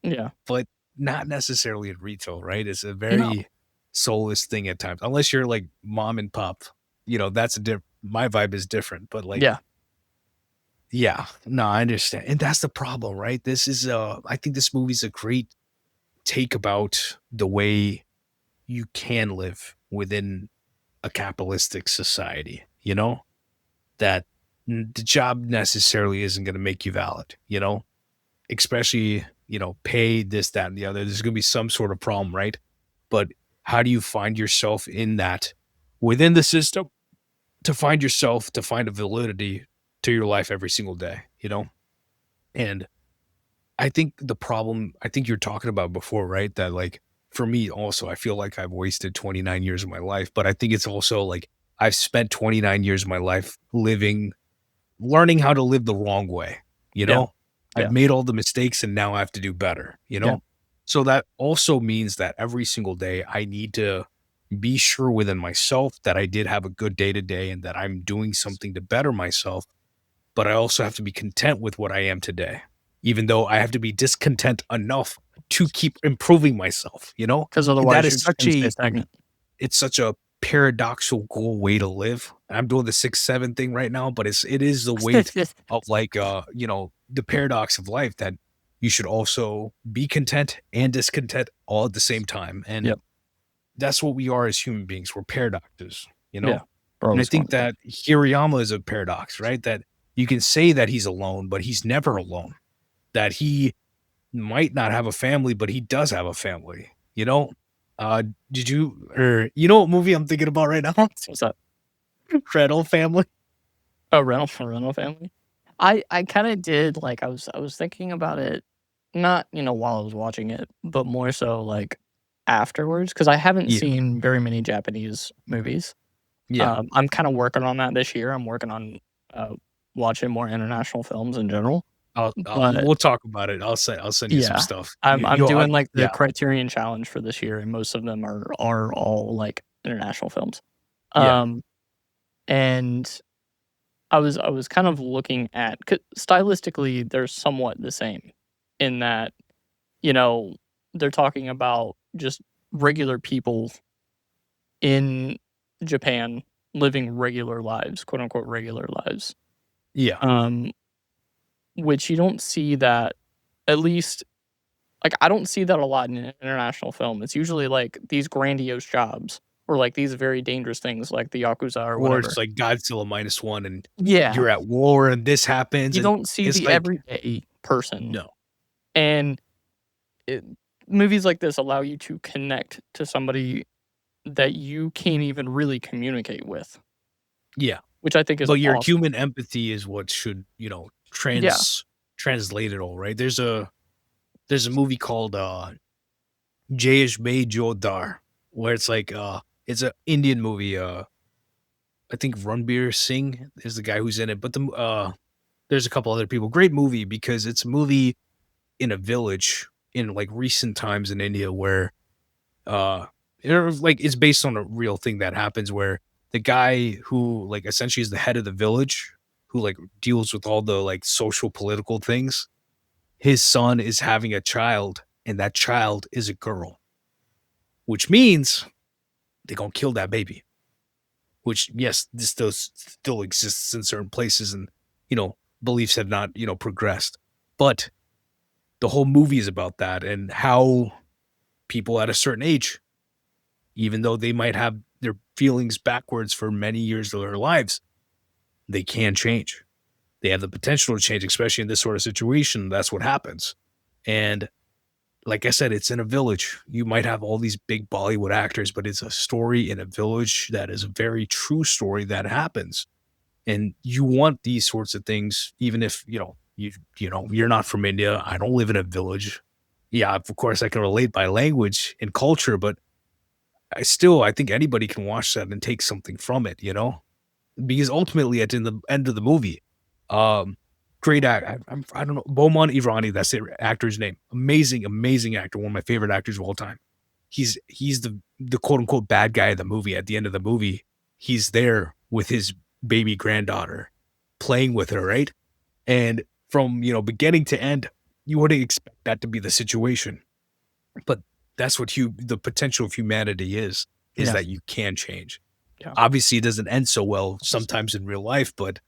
Yeah. but not necessarily in retail, right? It's a No. very soulless thing at times, unless you're like mom and pop. That's a my vibe is different, but like, Yeah. yeah, no, I understand. And that's the problem, right? I think this movie's a great take about the way you can live within a capitalistic society, that the job necessarily isn't going to make you valid, especially, pay this, that, and the other. There's going to be some sort of problem, right? But how do you find yourself in that within the system to find yourself, to find a validity to your life every single day, And I think you're talking about before, right? That like for me also, I feel like I've wasted 29 years of my life, but I think it's also like I've spent 29 years of my life learning how to live the wrong way, you Yeah. know? I've Yeah. made all the mistakes and now I have to do better, Yeah. So that also means that every single day I need to be sure within myself that I did have a good day today and that I'm doing something to better myself, but I also have to be content with what I am today, even though I have to be discontent enough to keep improving myself, Because And that otherwise you're is just gonna stay stagnant. it's such a paradoxical way to live. I'm doing the 6-7 thing right now, but it is the weight of like the paradox of life that you should also be content and discontent all at the same time. And Yep. that's what we are as human beings. We're paradoxes, Yeah. We're And I always going think to be. that Hirayama is a paradox, right? That you can say that he's alone, but he's never alone. That he might not have a family, but he does have a family, Uh, did you or what movie I'm thinking about right now? What's that? Gretel Family. Oh, rental family? I kinda did, like, I was thinking about it, not, while I was watching it, but more so, like, afterwards, because I haven't Yeah, seen very many Japanese movies. yeah. I'm kinda working on that this year. I'm working on, uh, watching more international films in general, but We'll talk about it. I'll send you some yeah, stuff. I'm doing, like, the Yeah, Criterion Challenge for this year, and most of them are all, like, international films. yeah, Um, and I was kind of looking at 'cau stylistically, they're somewhat the same in that, you know, they're talking about just regular people in Japan living regular lives, quote, unquote, "regular lives," yeah, um, which you don't see that at least like, I don't see that a lot in international film. It's usually, like, these grandiose jobs or, like, these very dangerous things like the Yakuza or or it's whatever. like Godzilla -1 and Yeah. you're at war and this happens, You and don't see it's the like everyday person, no. and it movies like this allow you to connect to somebody that you can't even really communicate with, Yeah, which I think is but your awesome. human empathy is what should, Yeah. translate it all, right? There's a movie called, Jayesh Bhai Jodhar, where it's like, it's a Indian movie, I think Ranbir Singh is the guy who's in it, but there's a couple other people. Great movie because it's a movie in a village in, like, recent times in India where, uh, like, it's based on a real thing that happens where the guy who, like, essentially is the head of the village, who, like, deals with all the, like, social political things, his son is having a child, and that child is a girl, which means they're gonna kill that baby. Which, yes, this still exists in certain places, and beliefs have not progressed. But the whole movie is about that and how people at a certain age, even though they might have their feelings backwards for many years of their lives, they can change. They have the potential to change, especially in this sort of situation. That's what happens. And like I said, it's in a village. You might have all these big Bollywood actors, but it's a story in a village that is a very true story that happens. And you want these sorts of things, even if, you're not from India. I don't live in a village. Yeah, of course I can relate by language and culture, but I think anybody can watch that and take something from it, Because ultimately at the end of the movie, um, great act. I don't know, Boman Irani, that's the actor's name. Amazing, amazing actor, one of my favorite actors of all time. He's the quote unquote bad guy of the movie. At the end of the movie, he's there with his baby granddaughter, playing with her, right? And from beginning to end, you wouldn't expect that to be the situation. But that's what the potential of humanity is Yeah. that you can change. Yeah. Obviously, it doesn't end so well sometimes in real life, but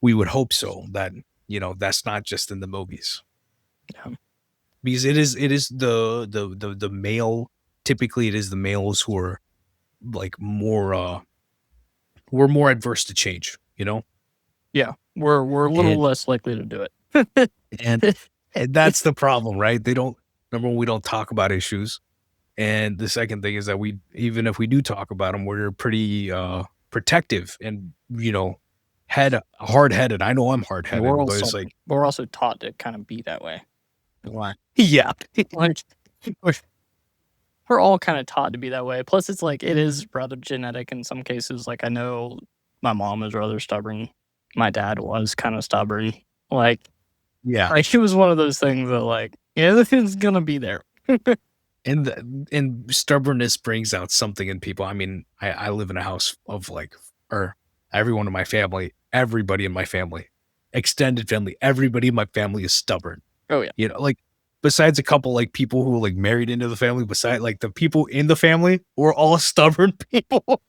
we would hope so that, that's not just in the movies. Yeah. Because it is the male, typically it is the males who are like more we're more adverse to change, Yeah. We're a little And less likely to do it. and and that's the problem, right? They don't Number one, we don't talk about issues. And the second thing is that we, even if we do talk about them, we're pretty protective and, hard headed. I know I'm hard And headed, but it's like, we're also taught to kind of be that way. why? Yeah. Like we're we're all kind of taught to be that way. Plus, it's like it is rather genetic in some cases. Like I know my mom is rather stubborn. My dad was kind of stubborn. Like Yeah. like it was one of those things that like yeah, this is gonna be there. And stubbornness brings out something in people. I mean, I live in a house of like, or everyone in my family, everybody in my family, extended family, everybody in my family is stubborn. Oh yeah. Like besides a couple like people who like married into the family, beside like the people in the family were all stubborn people.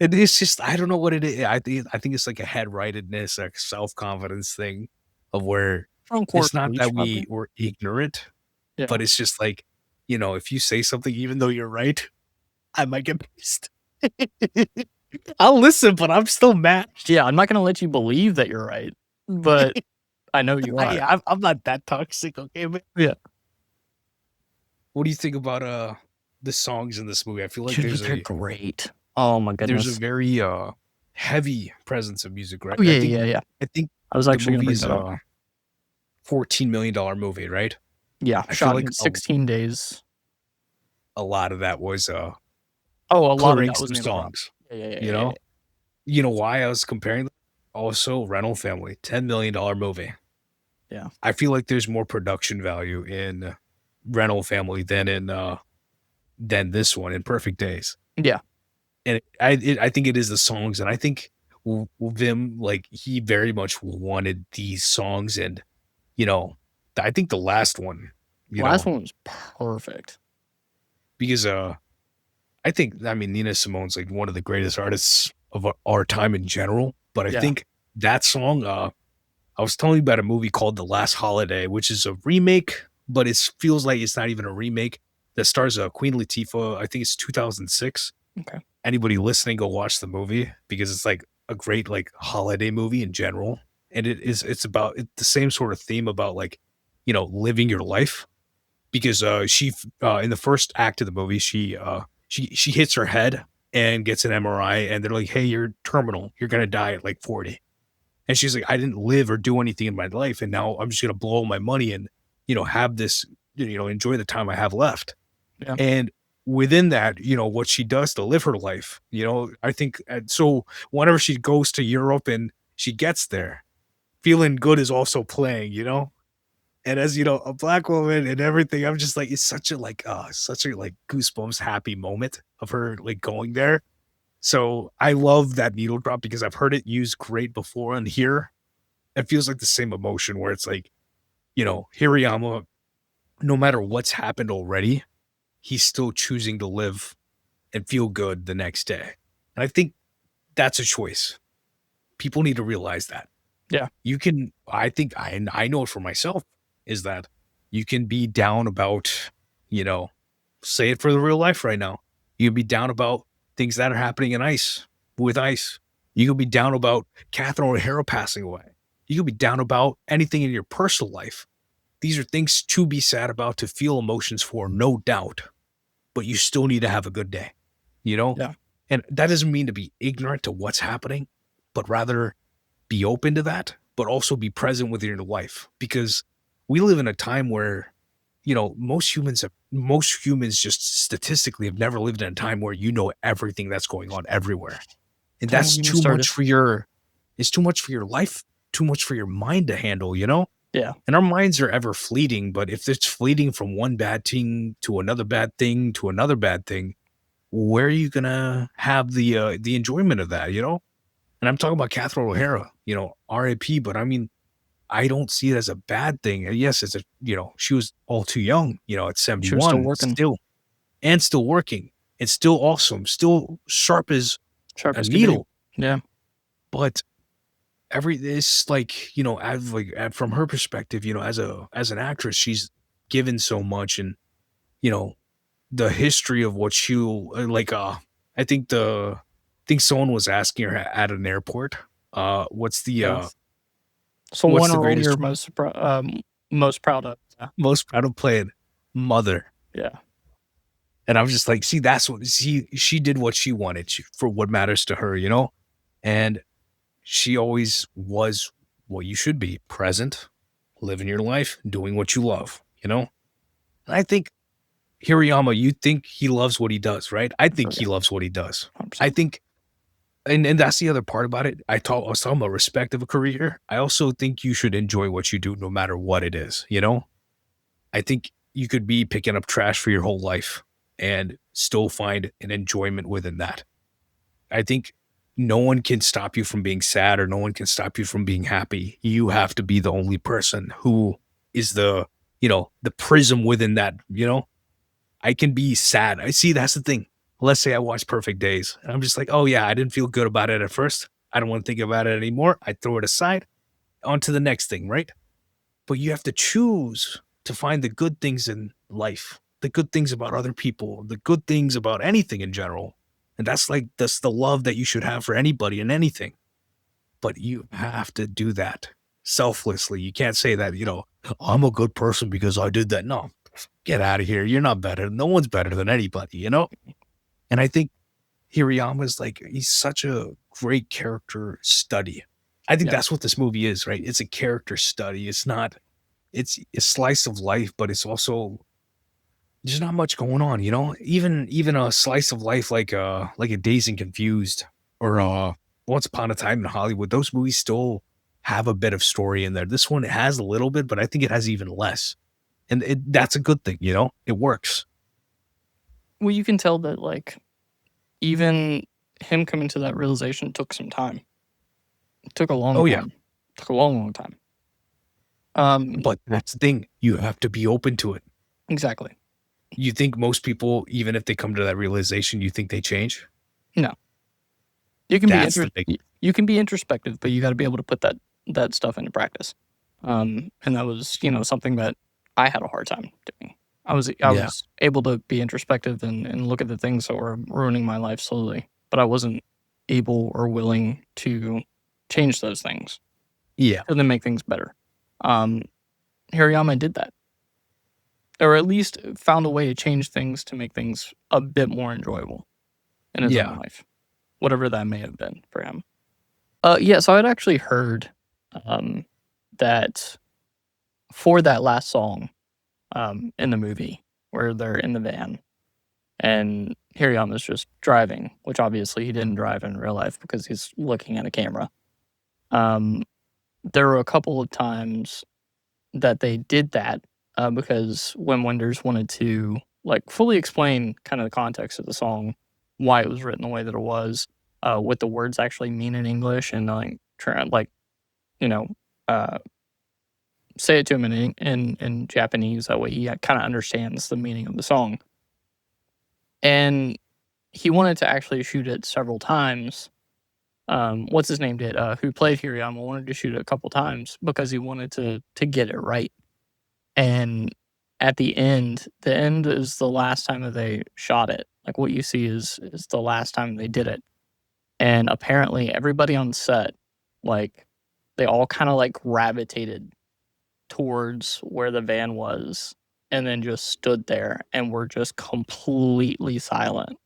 And it's just, I don't know what it is. I think it's like a head rightedness, a self confidence thing of where Front court it's not preach, that probably. we were ignorant, Yeah. but it's just like, if you say something, even though you're right, I might get pissed. I'll listen, but I'm still mad. Yeah, I'm not gonna let you believe that you're right, but I know you are. I'm not that toxic, okay? But Yeah. what do you think about the songs in this movie? I feel like Dude, they're great. Oh my there's a goodness. very heavy presence of music, right? Oh I yeah, think yeah, yeah. I think I was the actually gonna movie bring is that up. a $14 million movie, right? Yeah, I feel shot like in 16 days. a lot of that was Oh, a lot of clearing that was some Neil Brab. songs. Yeah, yeah, yeah, You yeah, yeah. know, you know why I was comparing them? Also, Rental Family, $10 million movie. Yeah. I feel like there's more production value in Rental Family than this one in Perfect Days. Yeah. And I think it is the songs, and I think Vim, like, he very much wanted these songs, and you know, I think the last one, Last one was perfect. because I mean Nina Simone's like one of the greatest artists of our time in general, but I Yeah. think that song, I was telling you about a movie called The Last Holiday, which is a remake, but it feels like it's not even a remake. That stars Queen Latifah. I think it's 2006. Okay. Anybody listening, go watch the movie because it's like a great like holiday movie in general, and it's about the same sort of theme about like living your life, because she in the first act of the movie she hits her head and gets an MRI, and they're like, hey, you're terminal, you're gonna die at like 40. And she's like, I didn't live or do anything in my life, and now I'm just gonna blow my money and have this, enjoy the time I have left. Yeah. And within that, what she does to live her life, I think, so whenever she goes to Europe and she gets there, feeling good is also playing, and as a black woman and everything, I'm just like, it's such a like goosebumps happy moment of her like going there. So I love that needle drop because I've heard it used great before, and here it feels like the same emotion where it's like, Hirayama, no matter what's happened already, he's still choosing to live and feel good the next day. And I think that's a choice. People need to realize that. Yeah. You can, I think, I know it for myself, is that you can be down about, say it for the real life right now. You can be down about things that are happening with ice. You can be down about Catherine O'Hara passing away. You can be down about anything in your personal life. These are things to be sad about, to feel emotions for, no doubt. But you still need to have a good day, Yeah. And that doesn't mean to be ignorant to what's happening, but rather be open to that, but also be present within your life, because we live in a time where, most humans just statistically have never lived in a time where everything that's going on everywhere. And Don't that's even too start it. much it's too much for your life, too much for your mind to handle, Yeah. And our minds are ever fleeting, but if it's fleeting from one bad thing to another bad thing to another bad thing, where are you gonna have the enjoyment of that, And I'm talking about Catherine O'Hara, RAP, but I mean, I don't see it as a bad thing. Yes, it's a she was all too young, at She was still 71, working. still and still working. It's still awesome, still sharp as Sharp a as could be. needle. Yeah. But it's like, from her perspective, as an actress, she's given so much, and you know, the history of what she'll I think someone was asking her at an airport, what's Yeah. So what's one the role you're greatest most proud of. Yeah. most proud of playing? Mother. Yeah. And I'm just like, see, that's what she did what she wanted for what matters to her, and she always was what you should be: present, living your life, doing what you love, And I think Hirayama, you think he loves what he does, right? I Oh think he yeah. loves what he does. I 100%. think, and that's the other part about it. I was talking about respect of a career. I also think you should enjoy what you do no matter what it is, I think you could be picking up trash for your whole life and still find an enjoyment within that. I think no one can stop you from being sad, or no one can stop you from being happy. You have to be the only person who is the prism within that. I can be sad. I see that's the thing. Let's say I watch Perfect Days and I'm just like, oh yeah, I didn't feel good about it at first. I don't want to think about it anymore. I throw it aside, on to the next thing, right? But you have to choose to find the good things in life, the good things about other people, the good things about anything in general. And that's the love that you should have for anybody and anything. But you have to do that selflessly. You can't say that, I'm a good person because I did that. No, get out of here. You're not better. No one's better than anybody. And I think Hirayama's like, he's such a great character study. I think Yeah. that's what this movie is, right? It's a character study. It's a slice of life, but it's also there's not much going on, Even a slice of life like a Dazed and Confused, or Once Upon a Time in Hollywood, those movies still have a bit of story in there. This one has a little bit, but I think it has even less. And that's a good thing. It works. Well, you can tell that like even him coming to that realization took some time. It took a long Oh yeah. time. Took a long, long time. But that's the thing. You have to be open to it. Exactly. You think most people, even if they come to that realization, you think they change? No. You can That's the big you can be introspective, but you got to be able to put that stuff into practice. And that was, something that I had a hard time doing. I Yeah. was able to be introspective and look at the things that were ruining my life slowly, but I wasn't able or willing to change those things Yeah. to then make things better. Hirayama did that, or at least found a way to change things to make things a bit more enjoyable in his own Yeah. life, whatever that may have been for him. Yeah, so I'd actually heard that for that last song in the movie where they're in the van and Hirayama's just driving, which obviously he didn't drive in real life because he's looking at a camera. Um, there were a couple of times that they did that because Wim Wenders wanted to like fully explain kind of the context of the song, why it was written the way that it was, what the words actually mean in English, and like you know uh, say it to him in Japanese. That way he kind of understands the meaning of the song. And he wanted to actually shoot it several times. What's his name did? Who played Hirayama wanted to shoot it a couple times because he wanted to get it right. And at the end is the last time that they shot it. Like what you see is the last time they did it. And apparently everybody on set, like they all kind of like gravitated towards where the van was and then just stood there and were just completely silent.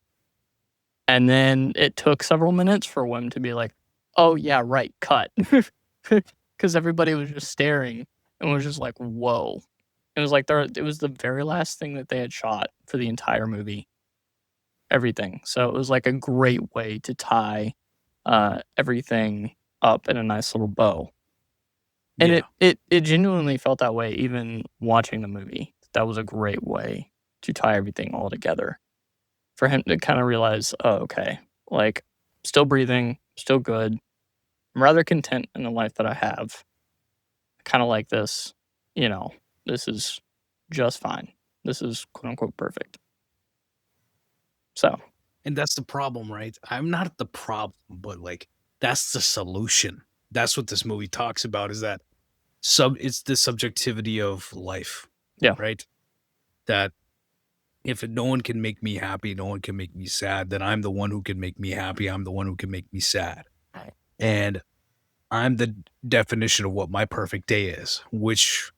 And then it took several minutes for Wim to be like, "Oh yeah, right, cut," because everybody was just staring and was just like, "Whoa!" It was like it was the very last thing that they had shot for the entire movie, everything. So it was like a great way to tie everything up in a nice little bow. And Yeah. it genuinely felt that way even watching the movie. That was a great way to tie everything all together. For him to kinda realize, "Oh, okay, like, still breathing, still good. I'm rather content in the life that I have." kind of like this, this is just fine. This is quote unquote perfect. So, And that's the problem, right? I'm not the problem, but like that's the solution. That's what this movie talks about is that it's the subjectivity of life, yeah. right? That if no one can make me happy, no one can make me sad, then I'm the one who can make me happy. I'm the one who can make me sad. Right. And I'm the definition of what my perfect day is, which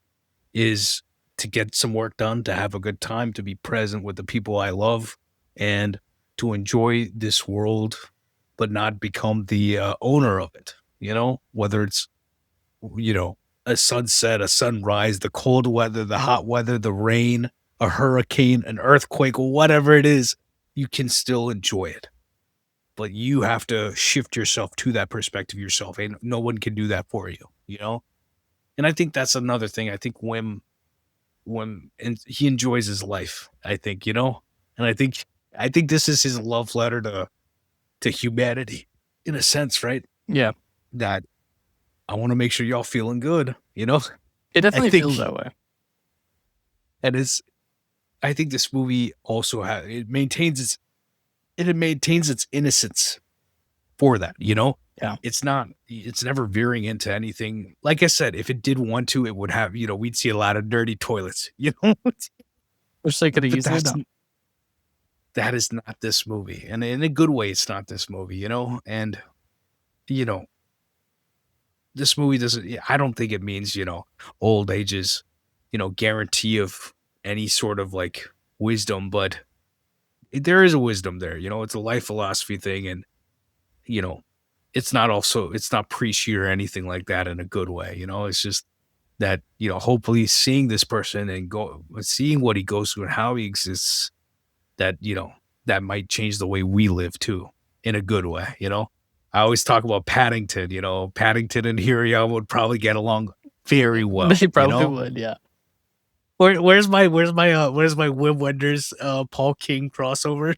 is to get some work done, to have a good time, to be present with the people I love, and to enjoy this world, but not become the owner of it. Whether it's, you know, a sunset, a sunrise, the cold weather, the hot weather, the rain, a hurricane, an earthquake, whatever it is, you can still enjoy it. But you have to shift yourself to that perspective yourself. And no one can do that for you. And I think that's another thing. I think when and he enjoys his life, I think, and I think this is his love letter to humanity in a sense, right? Yeah. That I want to make sure y'all feeling good. It I definitely feels think that way. and it's I think this movie also maintains its innocence for that. Yeah. It's never veering into anything. Like I said, if it did want to, it would have, we'd see a lot of dirty toilets, Which they could have but easily done. that is not this movie. And in a good way, it's not this movie, and, you know, this movie doesn't, I don't think it means, old ages, guarantee of any sort of like wisdom, but there is a wisdom there, it's a life philosophy thing. And, you know, it's not preachy or anything like that in a good way. It's just that, hopefully seeing this person and seeing what he goes through and how he exists, that, that might change the way we live too in a good way. I always talk about Paddington, Paddington and Hiriam would probably get along very well. They probably would, yeah. Where's my Wim Wenders Paul King crossover?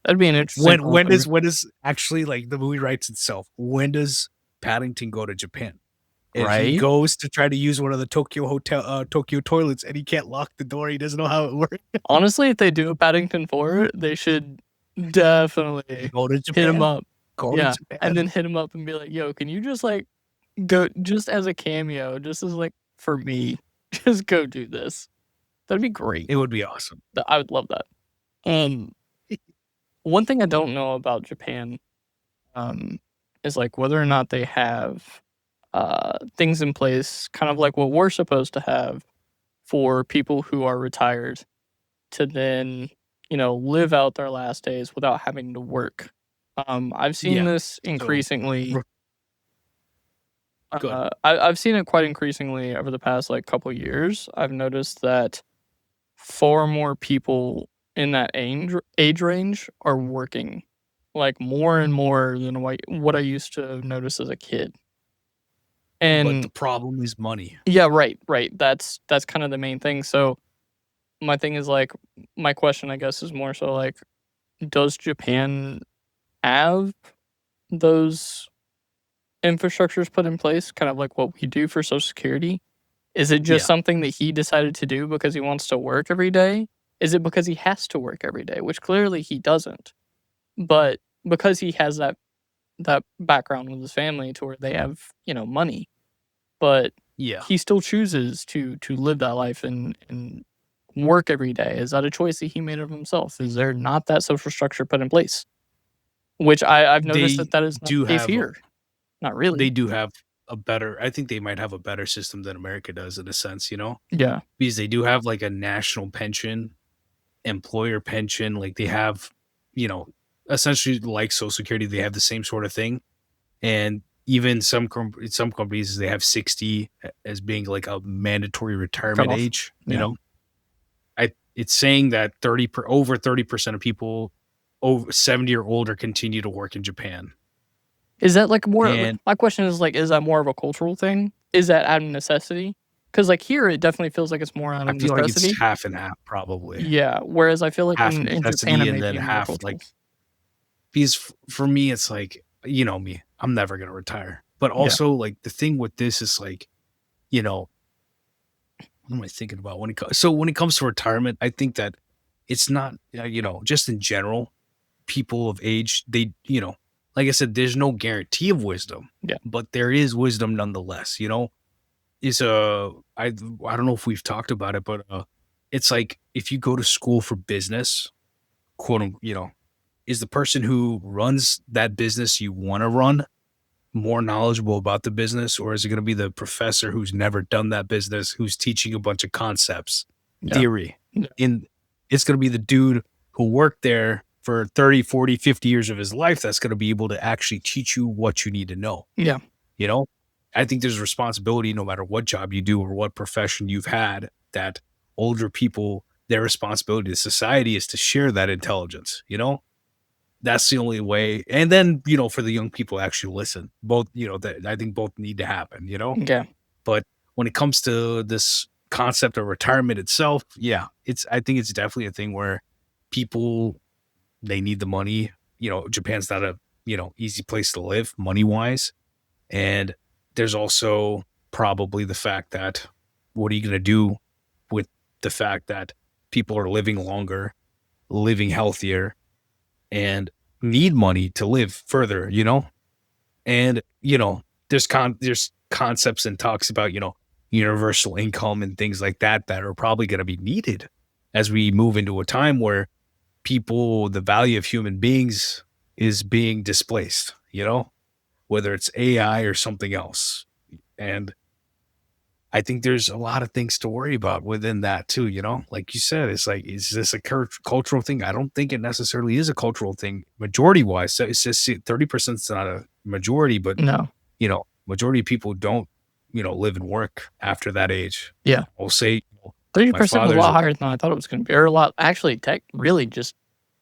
That'd be an interesting when does actually, like, the movie writes itself, when does Paddington go to Japan? And he right? goes to try to use one of the Tokyo toilets, and he can't lock the door. He doesn't know how it works. Honestly, if they do a Paddington 4, they should definitely Go to hit Japan. him up. Go Yeah, to Japan. and then hit him up and be like, "Yo, can you just like go just as a cameo, just as like for me, just go do this." That'd be great. It would be awesome. I would love that. One thing I don't know about Japan, is like whether or not they have things in place, kind of like what we're supposed to have for people who are retired to then, live out their last days without having to work. I've seen this increasingly. I've seen it quite increasingly over the past like couple years. I've noticed that far more people in that age range are working, like more and more than what I used to notice as a kid. But the And problem is money. yeah, right. That's kind of the main thing. So my thing is like, my question, I guess, is more so like, does Japan have those infrastructures put in place, kind of like what we do for Social Security? Is it just something that he decided to do because he wants to work every day? Is it because he has to work every day, which clearly he doesn't? But because he has that background with his family to where they have, money, but he still chooses to live that life and work every day. Is that a choice that he made of himself? Is there not that social structure put in place? Which I've noticed that is not the case here. Not really. They do have I think they might have a better system than America does in a sense, Yeah. because they do have like a national pension, employer pension. Like they have, essentially like Social Security, they have the same sort of thing. And even some companies, they have 60 as being like a mandatory retirement Cutoff. age, Yeah. It's saying that over 30% of people over 70 or older continue to work in Japan. Is that like more? My question is like, is that more of a cultural thing? Is that out of necessity? Because like here, it definitely feels like it's more out of necessity. I feel like it's half and half, probably. Yeah. Whereas I feel like half in necessity Japan, and then half like. Because for me, it's like, me, I'm never gonna retire. But Yeah. also, like, the thing with this is like, you know, what am I thinking about when it comes to retirement? I think that it's not, just in general, people of age, they, like I said, there's no guarantee of wisdom, Yeah. but there is wisdom nonetheless. Is I don't know if we've talked about it, but it's like if you go to school for business, is the person who runs that business you want to run more knowledgeable about the business, or is it going to be the professor who's never done that business, who's teaching a bunch of concepts, Yeah. theory? Yeah. In It's going to be the dude who worked there for 30, 40, 50 years of his life that's going to be able to actually teach you what you need to know. Yeah. You know, I think there's a responsibility no matter what job you do or what profession you've had, that older people, their responsibility to society is to share that intelligence. That's the only way. And then, for the young people to actually listen, both, that I think both need to happen. Yeah. But when it comes to this concept of retirement itself, yeah, I think it's definitely a thing where people, they need the money. Japan's not a, easy place to live money wise. And there's also probably the fact that what are you going to do with the fact that people are living longer, living healthier, and need money to live further. And, there's concepts and talks about, universal income and things like that that are probably going to be needed as we move into a time where the value of human beings is being displaced, whether it's AI or something else. And I think there's a lot of things to worry about within that too. Like you said, it's like, is this a cultural thing? I don't think it necessarily is a cultural thing, majority wise. So it's just 30% is not a majority, but No. majority of people don't, live and work after that age. Yeah. I'll say, 30% was a lot higher than I thought it was going to be, or a lot. Actually, really just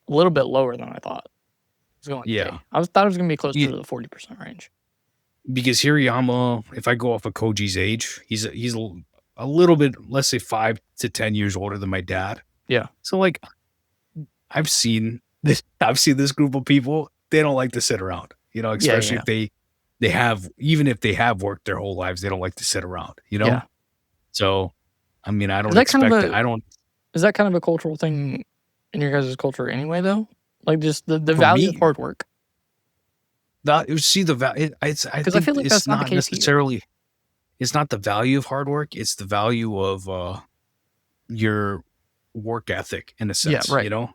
a little bit lower than I thought it was going to yeah. be. Thought it was going to be closer to the 40% range. Because Hirayama, if I go off of Koji's age, he's a little bit, let's say 5 to 10 years older than my dad. Yeah. So like, I've seen this group of people. They don't like to sit around, especially if even if they have worked their whole lives, they don't like to sit around, Yeah. So, I mean, I don't Is that expect that. I don't. Is that kind of a cultural thing in your guys' culture anyway, though? Like just the For value me, of hard work? you see the value. I Because I think feel like it's that's not the not case here. necessarily. It's not the value of hard work. It's the value of your work ethic in a sense. Yeah, right.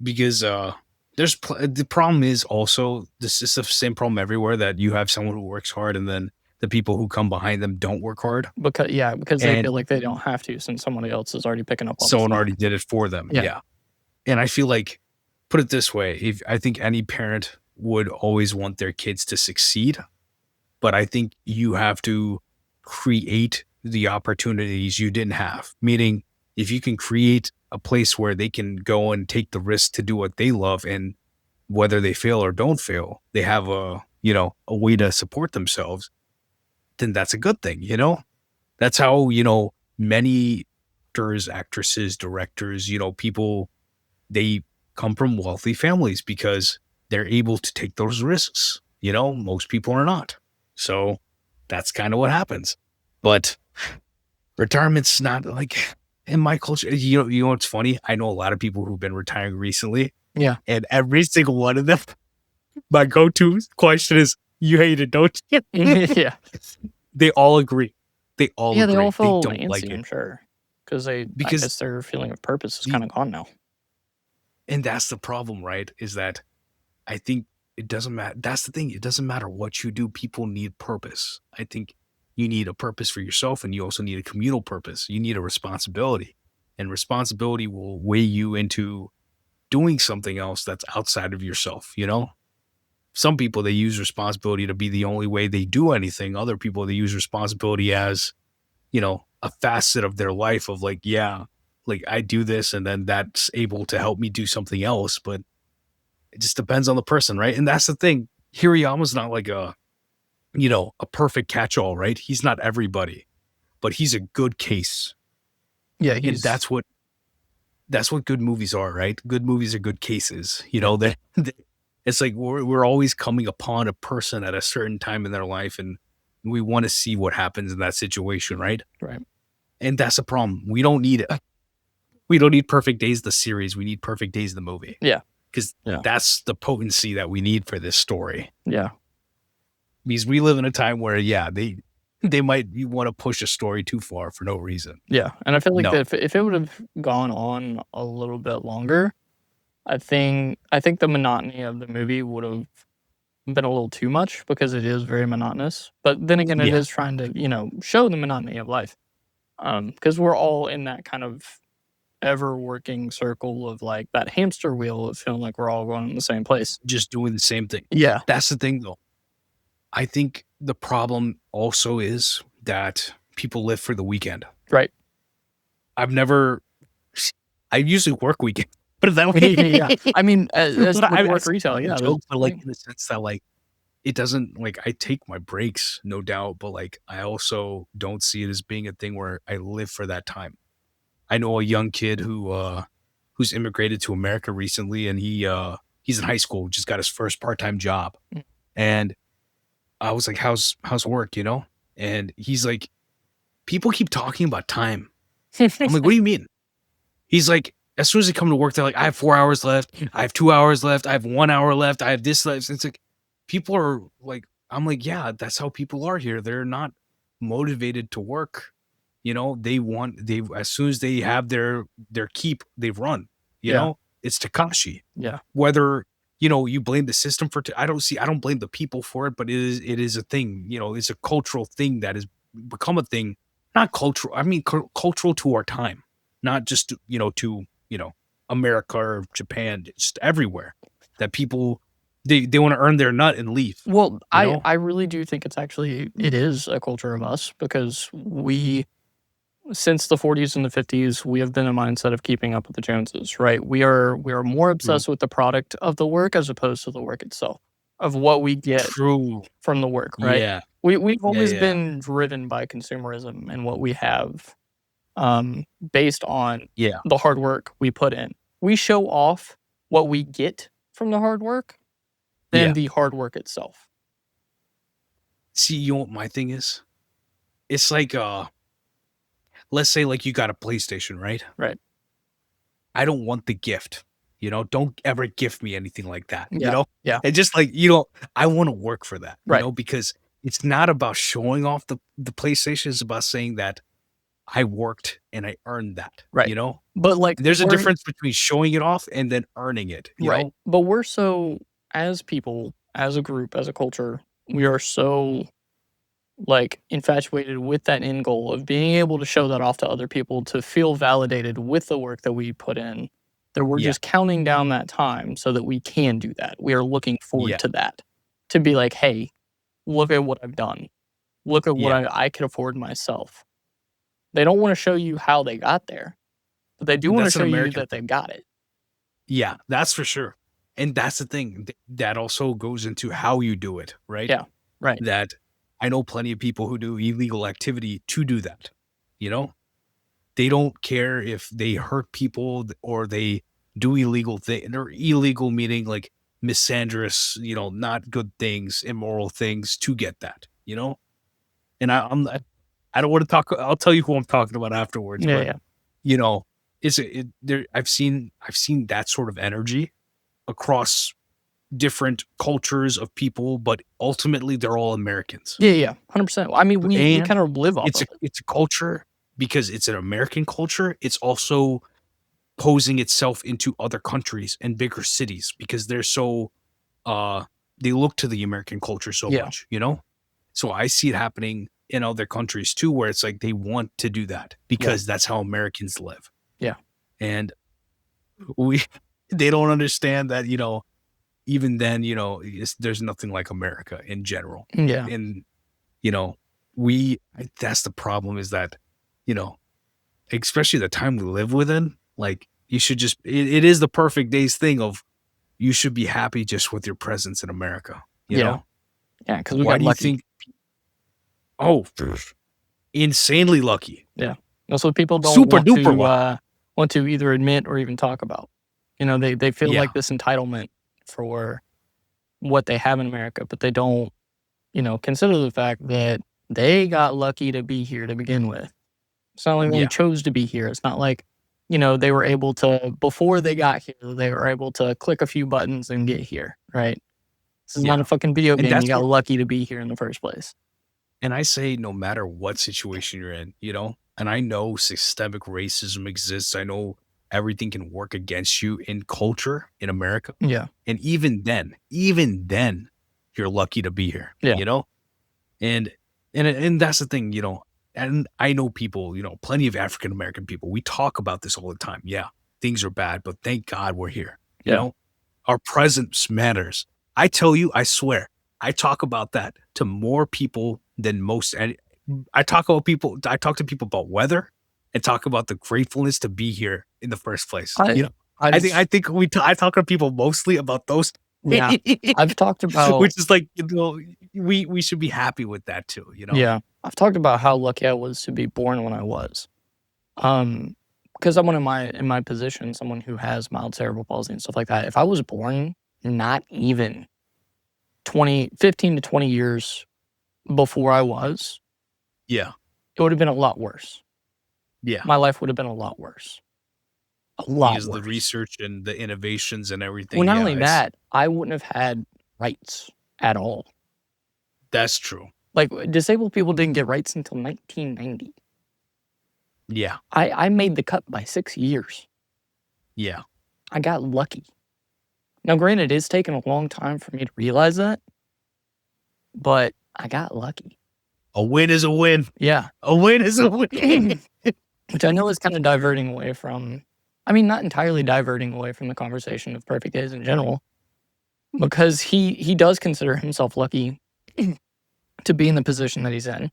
Because the problem is also, this is the same problem everywhere, that you have someone who works hard and then the people who come behind them don't work hard. Because they And feel like they don't have to, since somebody else is already picking up on someone the already did it for them. Yeah. Yeah. And I feel like, put it this way, if I think any parent would always want their kids to succeed, but I think you have to create the opportunities you didn't have. Meaning, if you can create a place where they can go and take the risk to do what they love, and whether they fail or don't fail, they have a way to support themselves, then that's a good thing. That's how, many actresses, directors, people, they come from wealthy families because they're able to take those risks. Most people are not. So that's kind of what happens. But retirement's not like, in my culture. You know what's funny? I know a lot of people who've been retiring recently. Yeah. And every single one of them, my go-to question is, you hate it, don't you? Yeah. They all agree. They all agree. They all feel don't antsy, like it. I'm sure. Because I Because guess their feeling of purpose is kind of gone now. And that's the problem, right? Is that I think it doesn't matter. That's the thing. It doesn't matter what you do. People need purpose. I think you need a purpose for yourself, and you also need a communal purpose. You need a responsibility, and responsibility will weigh you into doing something else that's outside of yourself. Some people, they use responsibility to be the only way they do anything. Other people, they use responsibility as, a facet of their life of like, yeah, like I do this and then that's able to help me do something else. But it just depends on the person, right? And that's the thing. Hirayama's not like a perfect catch-all, right? He's not everybody, but he's a good case. Yeah, and that's what good movies are, right? Good movies are good cases. It's like we're always coming upon a person at a certain time in their life, and we want to see what happens in that situation, right? Right. And that's a problem. We don't need it. We don't need Perfect Days the series. We need Perfect Days the movie. Yeah. Because Yeah. that's the potency that we need for this story. Yeah. Because we live in a time where, yeah, they might want to push a story too far for no reason. Yeah. And I feel like No. that if it would have gone on a little bit longer, I think the monotony of the movie would have been a little too much because it is very monotonous. But then again, it Yeah. is trying to, show the monotony of life. Because we're all in that kind of ever working circle of like that hamster wheel of feeling like we're all going in the same place. Just doing the same thing. Yeah. That's the thing, though. I think the problem also is that people live for the weekend. Right. I usually work weekend. Put it that way. Yeah. I mean, as But with I work retail, yeah. joke, but like in the sense that like it doesn't like I take my breaks, no doubt, but like I also don't see it as being a thing where I live for that time. I know a young kid who's immigrated to America recently, and he's in high school, just got his first part-time job. Mm. And I was like, how's work, And he's like, people keep talking about time. I'm like, what do you mean? He's like, as soon as they come to work, they're like, I have 4 hours left. I have 2 hours left. I have 1 hour left. I have this left. It's like, people are like, I'm like, yeah, that's how people are here. They're not motivated to work. As soon as they have their keep, they run, it's Takashi. Yeah. Whether, you blame the system for, I don't blame the people for it, but it is a thing, it's a cultural thing that has become a thing, not cultural. I mean, cultural to our time, not just, to America or Japan, just everywhere that people, they want to earn their nut and leave. Well, I really do think it is a culture of us because since the 40s and the 50s, we have been a mindset of keeping up with the Joneses, right? We are more obsessed with the product of the work as opposed to the work itself, of what we get from the work, right? Yeah. We've always been driven by consumerism and what we have based on the hard work we put in. We show off what we get from the hard work than the hard work itself. See, you know what my thing is? It's like, let's say like you got a PlayStation, right? Right. I don't want the gift, don't ever gift me anything like that, Yeah. And just like, I want to work for that, right. Because it's not about showing off the PlayStation. It's about saying that I worked and I earned that, right. But like, there's a difference between showing it off and then earning it, right. know? But we're so, as people, as a group, as a culture, we are so like infatuated with that end goal of being able to show that off to other people, to feel validated with the work that we put in, that we're just counting down that time so that we can do that. We are looking forward to that, to be like, hey, look at what I've done. Look at what I can afford myself. They don't want to show you how they got there, but they do want to show you that they got it. Yeah, that's for sure. And that's the thing that also goes into how you do it, right? Yeah, right. That I know plenty of people who do illegal activity to do that, They don't care if they hurt people or they do illegal things, or illegal meaning like misandrous, not good things, immoral things to get that, And I don't want to talk. I'll tell you who I'm talking about afterwards. I've seen that sort of energy across different cultures of people, but ultimately they're all Americans. Yeah, 100%. I mean, we kind of live off of it. It's a culture because it's an American culture. It's also posing itself into other countries and bigger cities because they're so they look to the American culture so much, So I see it happening in other countries too, where it's like they want to do that because that's how Americans live. Yeah. And they don't understand that, even then, there's nothing like America in general. Yeah. And, that's the problem is that, especially the time we live within, like you should just, it is the Perfect Days thing of you should be happy just with your presence in America. You know? Yeah. Cause we Why got do you lucky. think? Oh, insanely lucky. Yeah. That's what people don't want to either admit or even talk about. They feel like this entitlement for what they have in America, but they don't, consider the fact that they got lucky to be here to begin with. It's not like they Yeah. chose to be here. It's not like, they were able to, before they got here, they were able to click a few buttons and get here, right? This is not Yeah. a fucking video And game. You that's got what, lucky to be here in the first place. and I say no matter what situation you're in, and I know systemic racism exists. I know everything can work against you in culture in America. Yeah. And even then, you're lucky to be here, Yeah. And and that's the thing, and I know people, plenty of African American people. We talk about this all the time. Yeah, things are bad, but thank God we're here. Yeah. Our presence matters. I tell you, I swear, I talk about that to more people than most. And I talk to people about weather and talk about the gratefulness to be here in the first place. I I think just, I think I talk to people mostly about those. yeah, I've talked about, Which is like, we should be happy with that too, yeah, I've talked about how lucky I was to be born when I was. Because someone in my position, someone who has mild cerebral palsy and stuff like that, if I was born not even 15 to 20 years before I was, Yeah. it would have been a lot worse. Yeah. My life would have been a lot worse. A lot Because worse. the research and the innovations and everything. Well, not Yeah, only that, I wouldn't have had rights at all. that's true. Like, disabled people didn't get rights until 1990. Yeah. I made the cut by 6 years. Yeah. I got lucky. Now, granted, it's taken a long time for me to realize that, but I got lucky. A win is a win. Yeah. A win is a win. Which I know is kind of diverting away from, I mean, not entirely diverting away from the conversation of perfect days in general, because he does consider himself lucky to be in the position that he's in.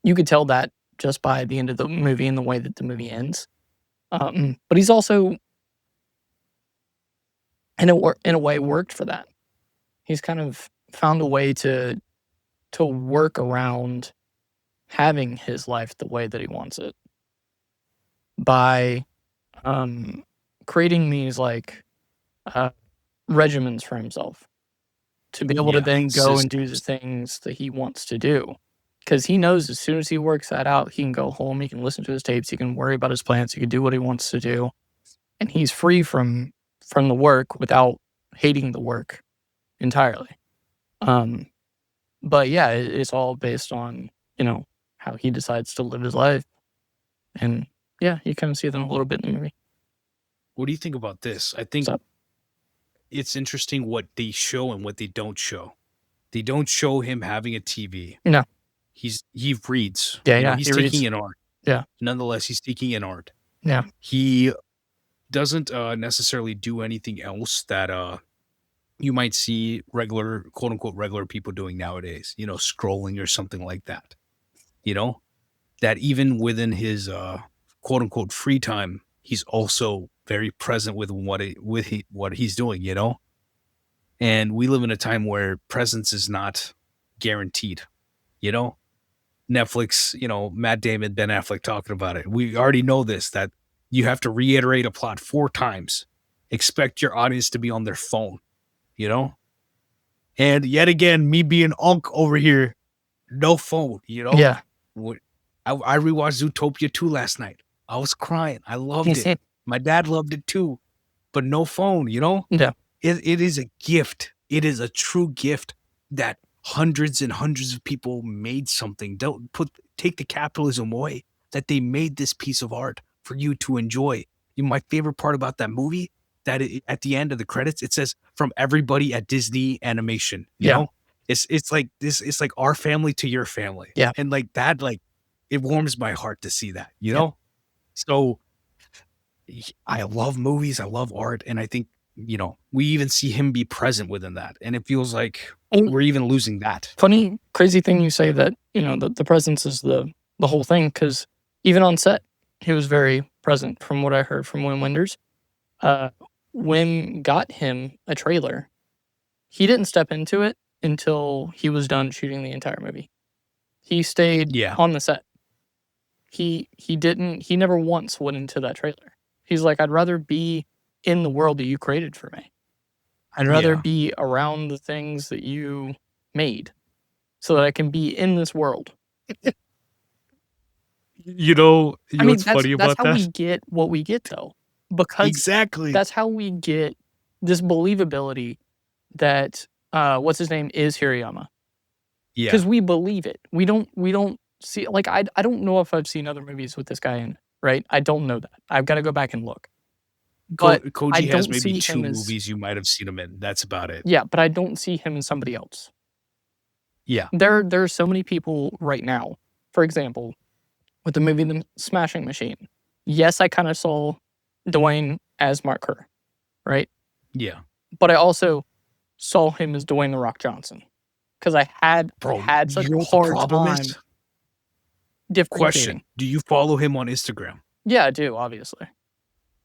You could tell that just by the end of the movie and the way that the movie ends. But he's also, in a way, worked for that. He's kind of found a way to work around having his life the way that he wants it by creating these regimens for himself to be able to then go and do the things that he wants to do. Because he knows as soon as he works that out, he can go home, he can listen to his tapes, he can worry about his plans, he can do what he wants to do. And he's free from the work without hating the work entirely. But yeah, it's all based on, how he decides to live his life. And yeah, you kind of see them a little bit in the movie. What do you think about this? I think it's interesting what they show and what they don't show. They don't show him having a TV. No. He reads. Yeah, he's he taking reads. in art. Yeah. Nonetheless, he's taking in art. Yeah. He doesn't necessarily do anything else that you might see regular, quote unquote, regular people doing nowadays, scrolling or something like that. That even within his quote unquote free time, he's also very present with what he's doing, And we live in a time where presence is not guaranteed, Netflix, Matt Damon, Ben Affleck talking about it. We already know this, that you have to reiterate a plot 4 times. Expect your audience to be on their phone, And yet again, me being Unk over here, no phone, Yeah. I rewatched Zootopia 2 last night. I was crying. I loved it. My dad loved it too. But no phone, Yeah. It is a gift. It is a true gift that hundreds and hundreds of people made something. Take the capitalism away. That they made this piece of art for you to enjoy. My favorite part about that movie, that at the end of the credits, it says from everybody at Disney Animation. You know? It's like this. It's like our family to your family. Yeah. And like that, it warms my heart to see that. So I love movies. I love art, and I think we even see him be present within that, and it feels like we're even losing that. Funny, crazy thing you say that the presence is the whole thing, because even on set, he was very present. From what I heard from Wim Wenders, Wim got him a trailer. He didn't step into it until he was done shooting the entire movie. He stayed on the set. He never once went into that trailer. He's like, I'd rather be in the world that you created for me. I'd rather Yeah. be around the things that you made so that I can be in this world. You know I mean, what's that's funny that's about how we that? get what we get, though, because Exactly. that's how we get this believability that, what's his name is Hirayama, Yeah. because we believe it. We don't see, like, I don't know if I've seen other movies with this guy in, right? I don't know that. I've gotta go back and look. But I Koji has don't maybe see 2 him as movies you might have seen him in. That's about it. yeah, but I don't see him as somebody else. Yeah. There are so many people right now, for example, with the movie The Smashing Machine. Yes, I kinda saw Dwayne as Mark Kerr, right? Yeah. But I also saw him as Dwayne The Rock Johnson, because I Bro, had such you a know what the hard problem time is? Question, differentiating. do you follow him on Instagram? Yeah, I do, obviously.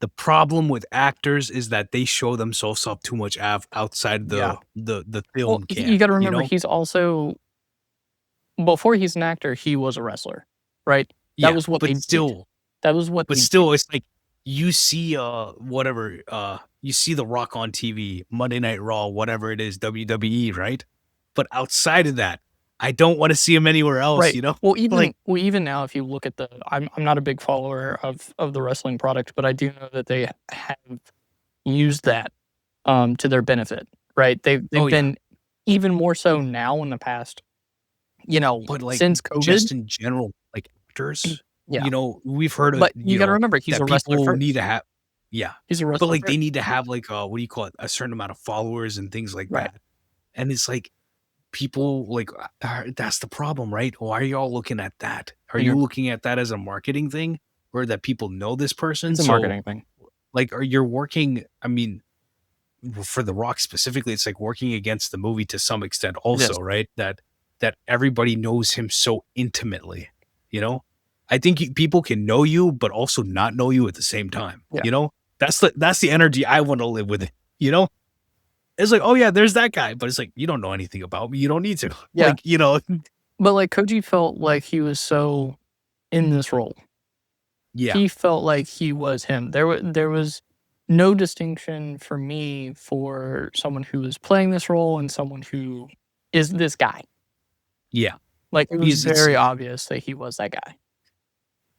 The problem with actors is that they show themselves up too much outside Yeah. the Well, film you can, gotta you remember know? he's also before he's an actor, he was a wrestler, right? That Yeah, was what but they did. still That was what but they still, did. it's like you see, whatever, you see The Rock on TV, Monday Night Raw, whatever it is, WWE, right? But outside of that, I don't wanna see him anywhere else, Right. you know? Well, Like, even now, if you look at the, I'm not a big follower of the wrestling product, but I do know that they have used that to their benefit, right? oh, They've yeah. been even more so now in the past, But, like, since COVID. just in general, like, actors, Yeah, we've heard of, but you got to remember he's a that wrestler people need first. to have yeah, He's a but, wrestler like, they first. need to have, like, what do you call it? A certain amount of followers and things like Right. that, and it's like, people, like, that's the problem, right? Why are y'all looking at that? Are Yeah. you looking at that as a marketing thing or that people know this person? It's a So, marketing thing. like, are you working I mean, for The Rock specifically, it's like working against the movie to some extent It is. also, right? That everybody knows him so intimately, you know? I think people can know you, but also not know you at the same time, Yeah. you know? That's the energy I want to live with, you know? It's like, oh yeah, there's that guy, but it's like you don't know anything about me. You don't need to. Yeah. Like, you know, But like Koji felt like he was so in this role. yeah, He felt like he was him. There was no distinction for me for someone who is playing this role and someone who is this guy. yeah. Like, it was Because it's very obvious that he was that guy.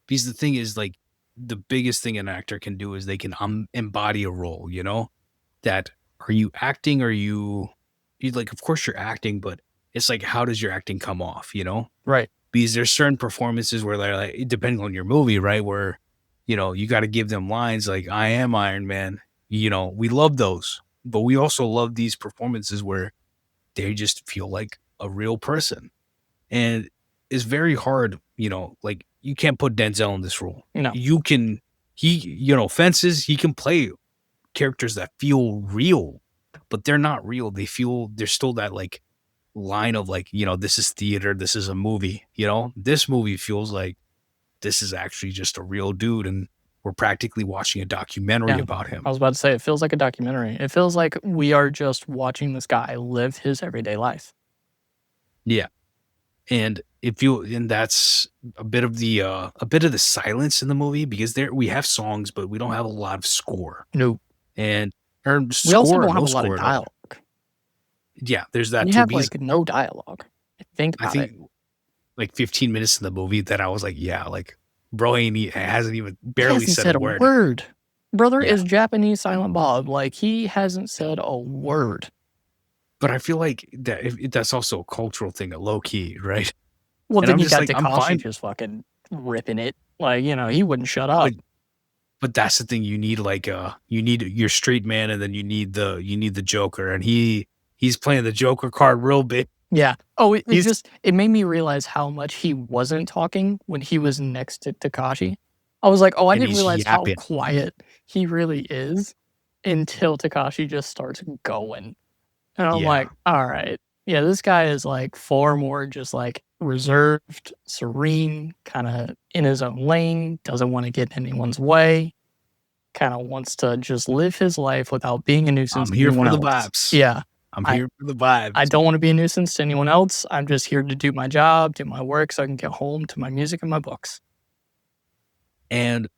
because the thing is like the biggest thing an actor can do is they can embody a role, you know? That are you acting? Are you like, of course you're acting, but it's like, how does your acting come off, you know? Right. Because there's certain performances where they're like, depending on your movie, right? Where, you got to give them lines like, I am Iron Man. We love those, but we also love these performances where they just feel like a real person. And it's very hard, like you can't put Denzel in this role. No. You can, Fences, he can play characters that feel real, but they're not real. There's still that like line of like, this is theater, this is a movie, this movie feels like this is actually just a real dude. And we're practically watching a documentary Yeah. about him. I was about to say, it feels like a documentary. It feels like we are just watching this guy live his everyday life. Yeah. And that's a bit of the silence in the movie because there we have songs, but we don't have a lot of score. No. And or We also score or don't no have a lot of score at all. dialogue. Yeah, there's that We too. have, Because like, no dialogue. Think I about it. think like 15 minutes in the movie that I was like, yeah, like bro hasn't even He barely hasn't said a said a word. word. Brother Yeah. is Japanese Silent Bob. Like, he hasn't said a word. But I feel like that's also a cultural thing, a low key, right? Well, And then I'm you just got like, I'm Takashi fine. just fucking ripping it. Like, he wouldn't shut up. But but that's the thing. You need like you need your straight man, and then you need the Joker, and he's playing the Joker card real big. Yeah. Oh, He's it made me realize how much he wasn't talking when he was next to Takashi. I was like, oh, I and didn't he's realize how yapping. quiet he really is until Takashi just starts going. And I'm Yeah. like, all right. Yeah, this guy is like far more just like reserved, serene, kind of in his own lane, doesn't want to get in anyone's way, kind of wants to just live his life without being a nuisance I'm to here anyone for the else. vibes. Yeah. I'm I, here for the I vibes. don't want to be a nuisance to anyone else. I'm just here to do my job, do my work so I can get home to my music and my books. And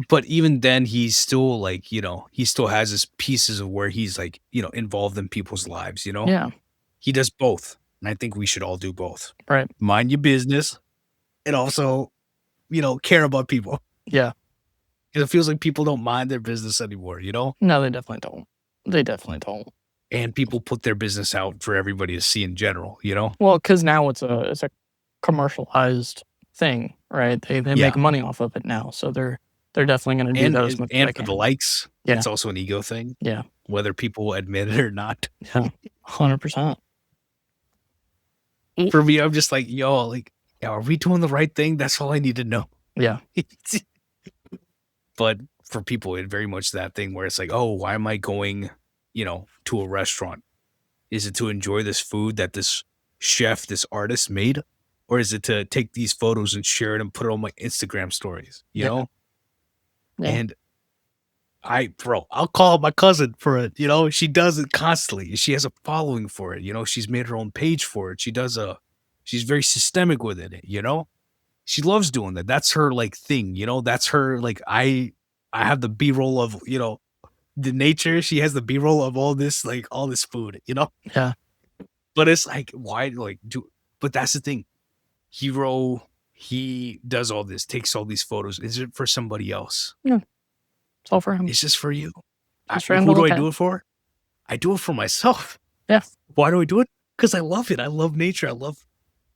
but even then, he's still like, he still has his pieces of where he's like, involved in people's lives, Yeah. He does both. And I think we should all do both. Right. Mind your business and also, care about people. Yeah. Because it feels like people don't mind their business anymore, No, they definitely don't. They definitely don't. And people put their business out for everybody to see in general, Well, because now it's a commercialized thing, right? They Yeah. make money off of it now, so they're definitely gonna do that as much as they And for the can. likes, Yeah. it's also an ego thing, Yeah. whether people admit it or not. Yeah. 100%. For me, I'm just like, yo, like, are we doing the right thing? That's all I need to know. Yeah. But for people, it's very much that thing where it's like, oh, why am I going, to a restaurant? Is it to enjoy this food that this chef, this artist made? Or is it to take these photos and share it and put it on my Instagram stories, you Yeah. know? Yeah. And I'll call my cousin for it, she does it constantly. She has a following for it, she's made her own page for it. She's very systemic with it, She loves doing that. That's her like thing, that's her like I have the B-roll of, the nature. She has the B-roll of all this, like all this food, Yeah. But it's like, why but that's the thing. He does all this, takes all these photos. Is it for somebody else? Yeah. It's all for him. It's just for you. Just for him Who to do I look do at. it for? I do it for myself. Yeah. Why do I do it? Because I love it. I love nature. I love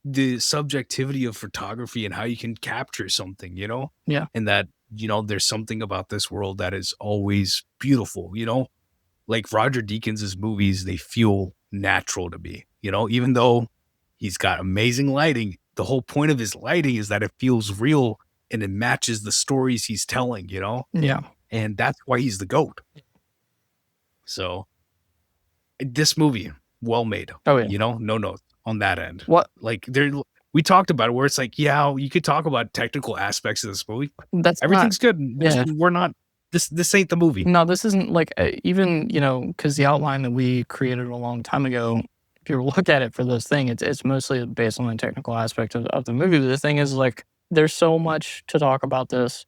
the subjectivity of photography and how you can capture something, Yeah. And that, there's something about this world that is always beautiful, Like Roger Deakins' movies, they feel natural to me, even though he's got amazing lighting. The whole point of his lighting is that it feels real and it matches the stories he's telling, Yeah. And that's why he's the GOAT. So this movie, well made. Oh, yeah. No notes on that end. What? Like we talked about it where it's like, yeah, you could talk about technical aspects of this movie. That's Everything's good. Yeah. We're not this ain't the movie. No, this isn't like even, because the outline that we created a long time ago, if you look at it for this thing, it's mostly based on the technical aspect of the movie. But the thing is, like, there's so much to talk about this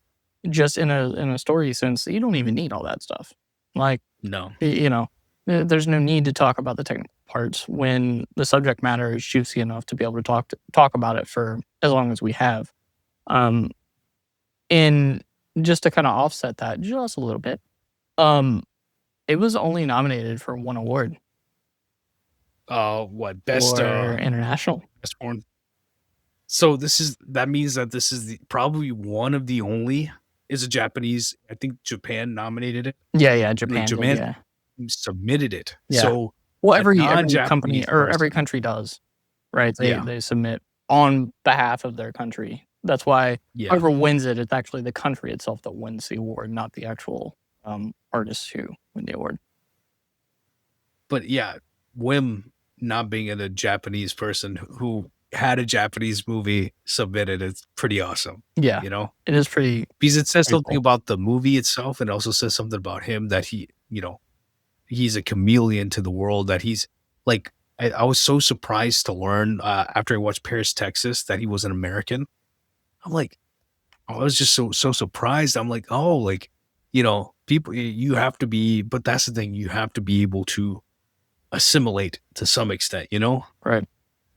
just in a story sense that you don't even need all that stuff. Like, No. There's no need to talk about the technical parts when the subject matter is juicy enough to be able to talk about it for as long as we have. And just to kind of offset that just a little bit, it was only nominated for one award. What best for international? Best foreign. So that means that this is probably one of the only is a Japanese. I think Japan nominated it. Yeah, Japan. Japan submitted it. Yeah. So every company or every country does, right? They Yeah. they submit on behalf of their country. That's why whoever wins it, it's actually the country itself that wins the award, not the actual artists who win the award. But yeah, Wim not being a Japanese person who had a Japanese movie submitted, it's pretty awesome. Yeah. It is pretty, because it says something cool. about the movie itself, and also says something about him that he, he's a chameleon to the world. That he's like, I was so surprised to learn after I watched Paris, Texas, that he was an American. I'm like, I was just so surprised. I'm like, oh, like, people, you have to be, but that's the thing, you have to be able to assimilate to some extent, Right.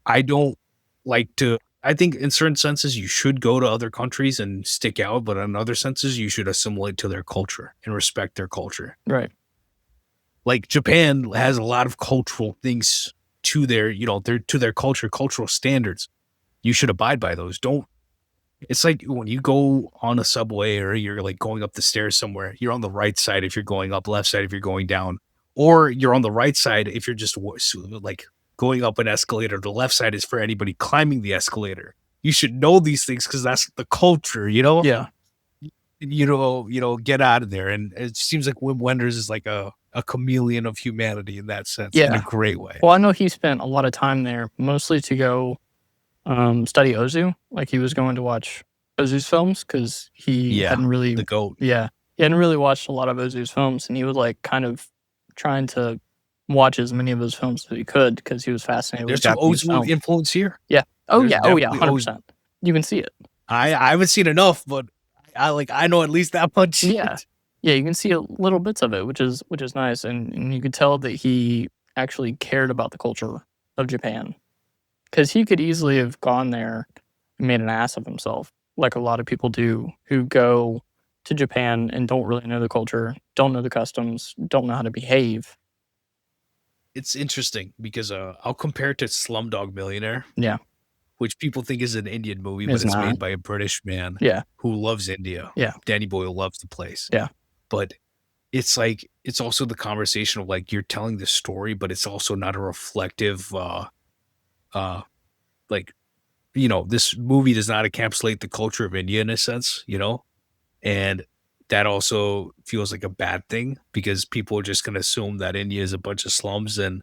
I don't like to, I think in certain senses you should go to other countries and stick out, but in other senses you should assimilate to their culture and respect their culture. Right. Like Japan has a lot of cultural things to their, to their culture, cultural standards. You should abide by those. It's like when you go on a subway or you're like going up the stairs somewhere, you're on the right side if you're going up, left side if you're going down, or you're on the right side if you're just like going up an escalator. The left side is for anybody climbing the escalator. You should know these things because that's the culture, Yeah. Get out of there. And it seems like Wim Wenders is like a chameleon of humanity in that sense, in a great way. Well, I know he spent a lot of time there, mostly to go study Ozu. Like he was going to watch Ozu's films because he hadn't really the GOAT. Yeah, he hadn't really watched a lot of Ozu's films, and he was like kind of trying to watch as many of his films as he could because he was fascinated with Japanese There's some Ozu influence here. Yeah. There's 100%. You can see it. I haven't seen enough, but I know at least that much. Yeah. Yeah, you can see little bits of it, which is nice, and you could tell that he actually cared about the culture of Japan, because he could easily have gone there and made an ass of himself, like a lot of people do who go to Japan and don't really know the culture, don't know the customs, don't know how to behave. It's interesting because I'll compare it to Slumdog Millionaire, Yeah, which people think is an Indian movie, but it's it's not. made by a British man Yeah, who loves India. yeah, Danny Boyle loves the place. yeah, But it's like it's also the conversation of like you're telling the story, but it's also not a reflective uh like this movie does not encapsulate the culture of India in a sense, and that also feels like a bad thing because people are just going to assume that India is a bunch of slums and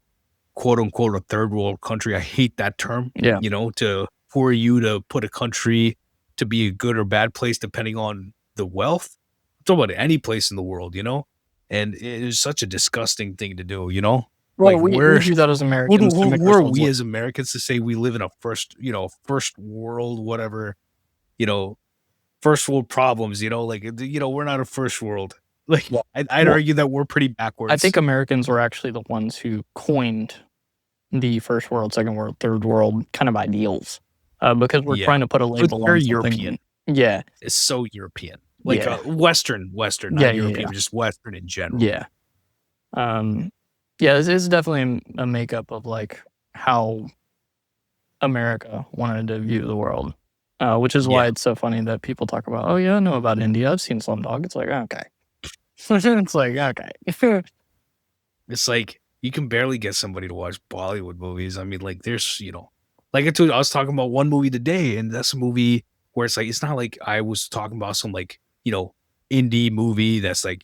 quote unquote a third world country. I hate that term, yeah. to for you to put a country to be a good or bad place depending on the wealth. I'm talking about any place in the world, and it is such a disgusting thing to do, Well, like we where do that as who, do, Americans to who, make who are ourselves we look. as Americans to say we live in a first world, whatever, you know, first world problems, like, we're not a first world. Like, Well, I'd well, argue that we're pretty I think backwards. Americans were actually the ones who coined the first world, second world, third world kind of ideals, because we're Yeah. trying to put a It's label very on European. something. Yeah, It's so European. Like, yeah, Western, yeah, not yeah, European, yeah, but just Western in general. yeah. Yeah, it's definitely a makeup of like how America wanted to view the world, which is why Yeah. it's so funny that people talk about, oh yeah, I know about India. I've seen Slumdog. It's like okay, it's like okay, It's like you can barely get somebody to watch Bollywood movies. I mean, like there's, like I told you, I was talking about one movie today, and that's a movie where it's like it's not like I was talking about some like, indie movie that's like,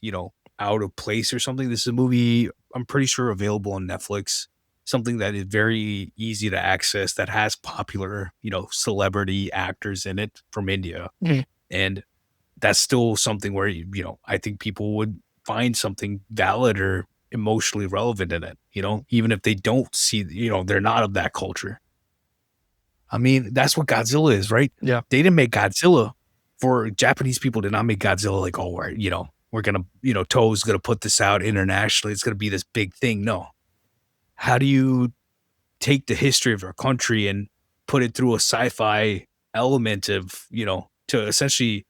out of place or something. This is a movie I'm pretty sure available on Netflix, something that is very easy to access that has popular, celebrity actors in it from India. Mhm. And that's still something where I think people would find something valid or emotionally relevant in it, even if they don't see, they're not of that culture. I mean, that's what Godzilla is, right? Yeah, They didn't make Godzilla for Japanese people did not make Godzilla like, oh, we're gonna, Toe's gonna put this out internationally. It's gonna be this big thing. No. How do you take the history of our country and put it through a sci-fi element of, to essentially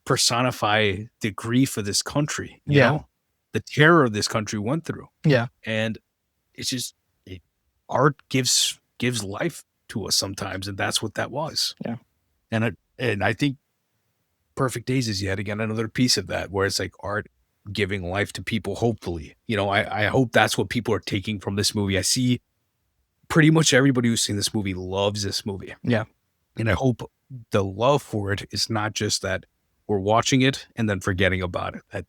personify the grief of this country, yeah, the terror of this country went through. yeah, And it's just art gives life to us sometimes, and that's what that was. yeah, And I think Perfect Days is yet again another piece of that, where it's like art giving life to people. Hopefully, I hope that's what people are taking from this movie. I see pretty much everybody who's seen this movie loves this movie. yeah, And I hope the love for it is not just that we're watching it and then forgetting about it. That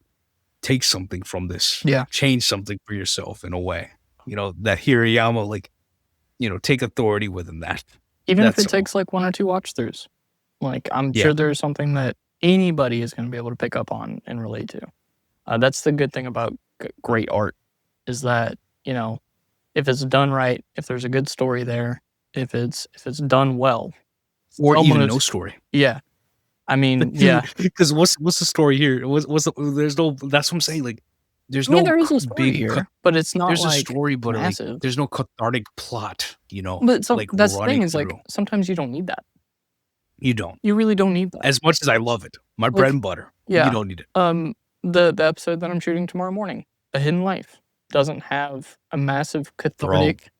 take something from this, yeah. change something for yourself in a way. That Hirayama, like, take authority within that. Even if That's it all. takes like one or two watch throughs, like I'm Yeah. sure there's something that anybody is going to be able to pick up on and relate to. That's the good thing about great art is that if it's done right, if there's a good story there, if it's done well, Or someone even no is story. yeah. I mean, yeah, Because what's the story here? There's no, that's what I'm saying. Like, there's I mean no there is a story big, here, but it's not there's a like story, but like, massive. there's no cathartic plot, But like that's the thing running is like through. sometimes you don't need that. You don't. You really don't need that. As much as I love it, my bread Like and butter, you yeah, don't need it. the episode that I'm shooting tomorrow morning, A Hidden Life, doesn't have a massive Bro, cathartic.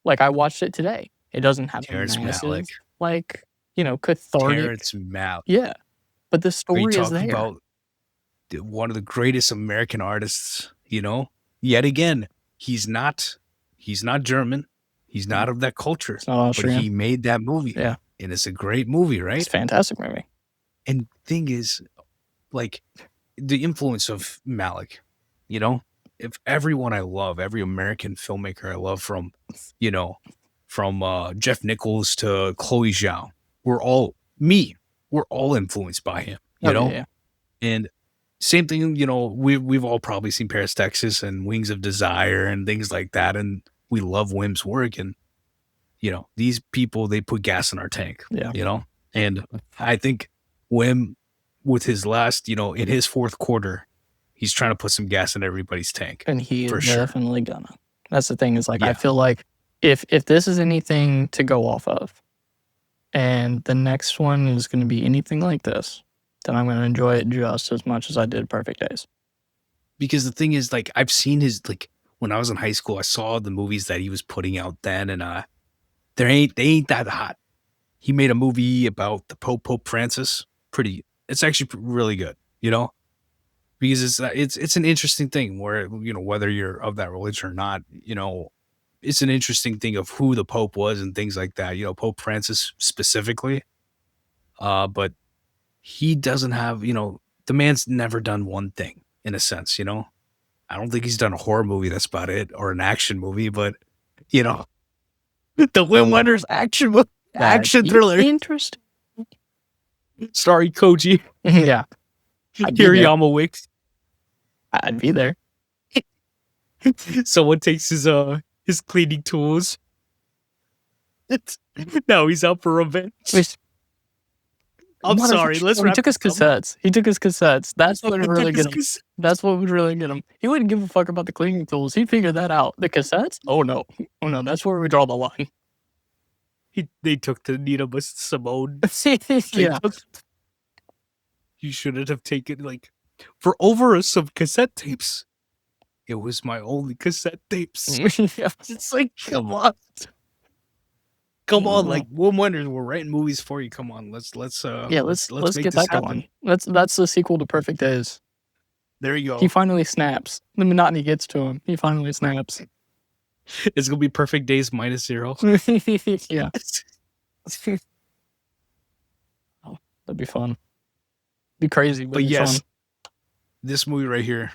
Like I watched it today. It doesn't have a Terrence Malick. massive like cathartic. Terrence Malick. Yeah, but the Are you story is talking there. about one of the greatest American artists, Yet again, he's not German. He's not of that culture, It's not but Austrian. he made that movie. Yeah, And it's a great movie, it's right? a fantastic movie. And thing is, like, the influence of Malick, you know, if everyone I love, every American filmmaker I love you know, from Jeff Nichols to Chloe Zhao, we're all me. We're all influenced by him, Oh yeah, yeah. And same thing, we've all probably seen Paris, Texas and Wings of Desire and things like that. And we love Wim's work. And, these people, they put gas in our tank, Yeah. And I think Wim, with his last, in his fourth quarter, he's trying to put some gas in everybody's tank. And he is for sure. definitely gonna. That's the thing, is like, I Yeah. feel like if this is anything to go off of, and the next one is going to be anything like this, then I'm going to enjoy it just as much as I did Perfect Days. Because the thing is, like, I've seen his, like, when I was in high school, I saw the movies that he was putting out then, and they ain't that hot. He made a movie about the Pope Francis. It's actually really good, because it's an interesting thing where, whether you're of that religion or not, it's an interesting thing of who the Pope was and things like that. Pope Francis specifically, but he doesn't have, the man's never done one thing in a sense. I don't think he's done a horror movie. That's about it, or an action movie. But the Wim Wenders action thriller. Interesting. Starring Koji Yeah. I'd be there. Hirayama Wicks. I'd be there. Someone takes his cleaning tools. Now he's out for revenge. I'm sorry. Let's wrap. He took his cassettes. That's what would really get him. That's what would really get him. He wouldn't give a fuck about the cleaning tools. He'd figure that out. The cassettes? Oh no. That's where we draw the line. They took the Nina Simone. Yeah. You shouldn't have taken, like, for over some cassette tapes. It was my only cassette tapes. Yeah. It's like, come on. Come on, like, Wim Wenders, we're writing movies for you. Come on, let's let's make get this that happen. going. That's the sequel to Perfect Days. There you go. He finally snaps. The monotony gets to him. He finally snaps. It's gonna be Perfect Days -0. Yeah. Oh, that'd be fun. Be crazy, but yes, this movie right here,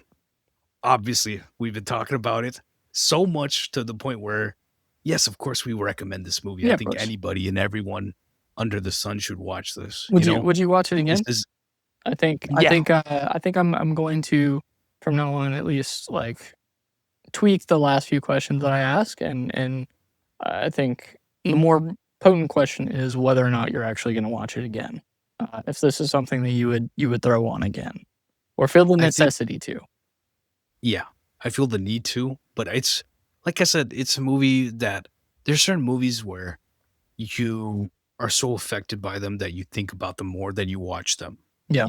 obviously, we've been talking about it so much to the point where, yes, of course, we recommend this movie. Yeah, I think anybody and everyone under the sun should watch this. Would you watch it again? I think Yeah. I'm going to, from now on at least, like, tweak the last few questions that I ask, and I think the more potent question is whether or not you're actually going to watch it again. If this is something that you would throw on again, or feel the necessity to. Yeah, I feel the need to, but it's, like I said, it's a movie that there's certain movies where you are so affected by them that you think about them more than you watch them. Yeah.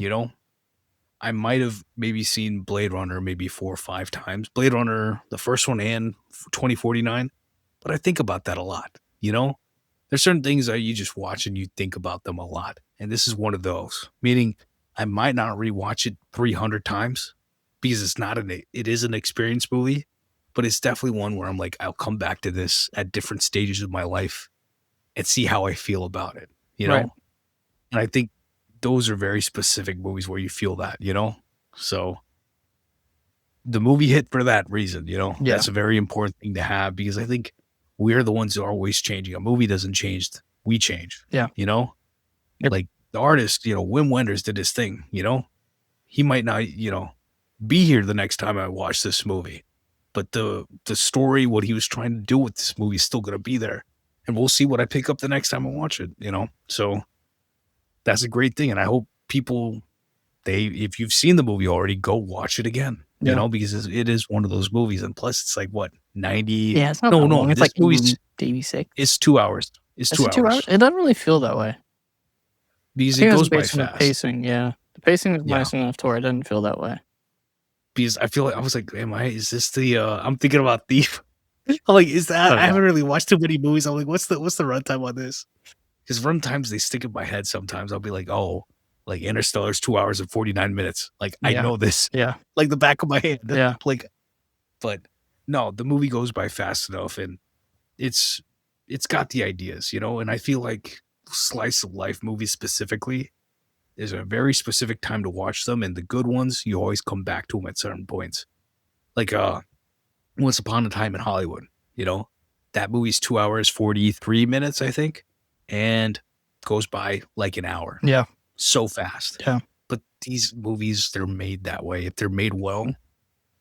I might have maybe seen Blade Runner maybe 4 or 5 times. Blade Runner, the first one, and 2049, but I think about that a lot. There's certain things that you just watch and you think about them a lot. And this is one of those, meaning I might not rewatch it 300 times because it is an experience movie, but it's definitely one where I'm like, I'll come back to this at different stages of my life and see how I feel about it, Right. And I think those are very specific movies where you feel that, So the movie hit for that reason, Yeah. That's a very important thing to have, because I think we're the ones who are always changing. A movie doesn't change, we change. Yeah. Yep. Like the artist, Wim Wenders did his thing, he might not, be here the next time I watch this movie, but the story, what he was trying to do with this movie is still going to be there, and we'll see what I pick up the next time I watch it, So that's a great thing. And I hope people, if you've seen the movie already, go watch it again, because it is one of those movies. And plus it's like, what, 90? Yeah, it's not that long. It's like 86. It's 2 hours. It's 2 hours. It doesn't really feel that way. Because it goes by fast. The pacing, yeah. The pacing is nice enough to where it doesn't feel that way. Because I feel like, I was like, is this the, I'm thinking about Thief. I'm like, is that, I haven't really watched too many movies. I'm like, what's the runtime on this? Because runtimes, they stick in my head sometimes. I'll be like, oh, like Interstellar's 2 hours and 49 minutes. Like, I know this. Yeah. Like the back of my hand. Yeah. Like, but no, the movie goes by fast enough, and it's got the ideas, and I feel like slice of life movies specifically, there's a very specific time to watch them, and the good ones, you always come back to them at certain points. Like Once Upon a Time in Hollywood, that movie's 2 hours 43 minutes, I think, and goes by like an hour. Yeah. So fast. Yeah. But these movies, they're made that way. If they're made well,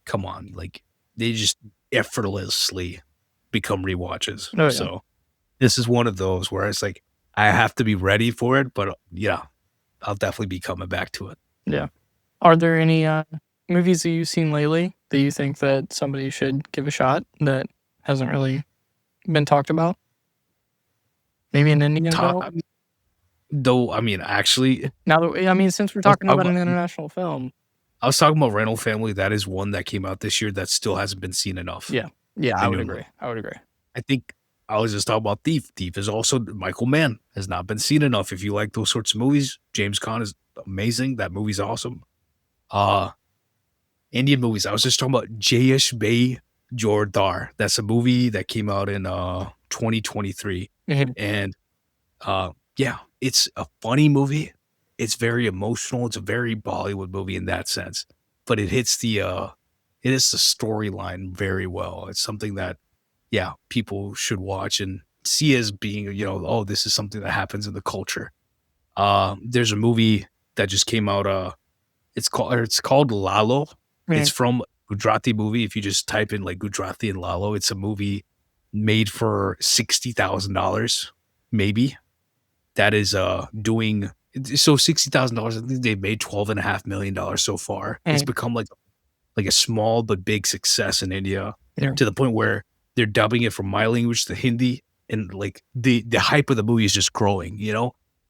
come on, like, they just effortlessly become rewatches. Oh, yeah. So this is one of those where it's like, I have to be ready for it, but yeah, I'll definitely be coming back to it. Yeah. Are there any movies that you've seen lately that you think that somebody should give a shot that hasn't really been talked about? Maybe an Indian Ta film? Though, I mean, actually, Now that I mean, since we're I was talking talking about about an international film. I was talking about Rental Family. That is one that came out this year that still hasn't been seen enough. Yeah. Yeah, I would agree. Genuinely. I think I was just talking about Thief. Thief is also Michael Mann, has not been seen enough. If you like those sorts of movies, James Caan is amazing. That movie's awesome. Uh Indian movies. I was just talking about Jayesh Bhai Jordar. That's a movie that came out in 2023. Mhm. And yeah, it's a funny movie. It's very emotional. It's a very Bollywood movie in that sense. But it hits the storyline very well. It's something that, yeah, people should watch and see as being, oh, this is something that happens in the culture. There's a movie that just came out. It's called Lalo. It's Mhm. from Gujarati movie. If you just type in like Gujarati and Lalo, it's a movie made for $60,000, maybe. That is doing so $60,000. I think they've made $12.5 million so far. It's Mhm. become like a small but big success in India, Yeah. to the point where they're dubbing it from my language to Hindi, and like the hype of the movie is just growing.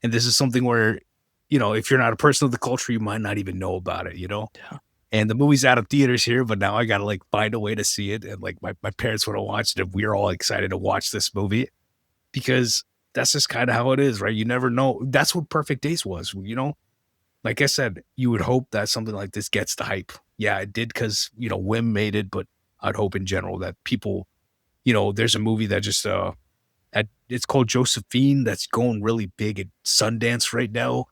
And this is something where, if you're not a person of the culture, you might not even know about it. Yeah. And the movie's out of theaters here, but now I gotta like find a way to see it. And like my parents want to watch it, and we're all excited to watch this movie because that's just kind of how it is, right? You never know. That's what Perfect Days was. Like I said, you would hope that something like this gets the hype. Yeah, it did because Wim made it, but I'd hope in general that people, there's a movie that just it's called Josephine, that's going really big at Sundance right now.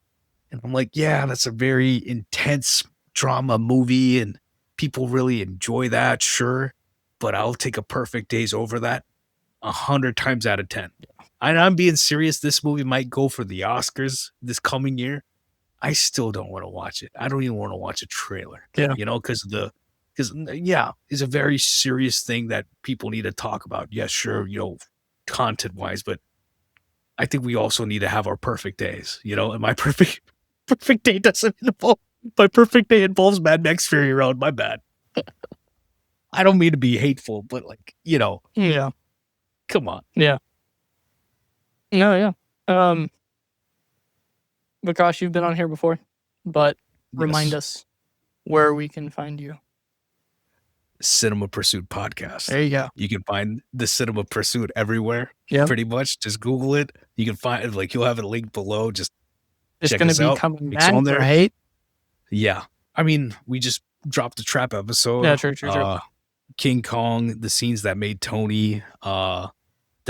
And I'm like, yeah, that's a very intense drama movie, and people really enjoy that, sure. But I'll take a Perfect Days over that 100 times out of 10. And I'm being serious. This movie might go for the Oscars this coming year. I still don't want to watch it. I don't even want to watch a trailer, Yeah. because yeah, it's a very serious thing that people need to talk about. Yes, sure, content wise, but I think we also need to have our perfect days. And my perfect day doesn't involve my perfect day involves Mad Max Fury Road. My bad. I don't mean to be hateful, but Yeah. come on. Yeah. No, yeah. Vikash, you've been on here before, but remind Yes. us where we can find you. Cinema Pursuit podcast. There you go. You can find the Cinema Pursuit everywhere. Yeah. Pretty much. Just Google it. You can find you'll have a link below. Just It's check going to us be out. coming It's back, on there. right? Yeah. I mean, we just dropped a trap episode. Yeah, true. King Kong, the scenes that made Tony, the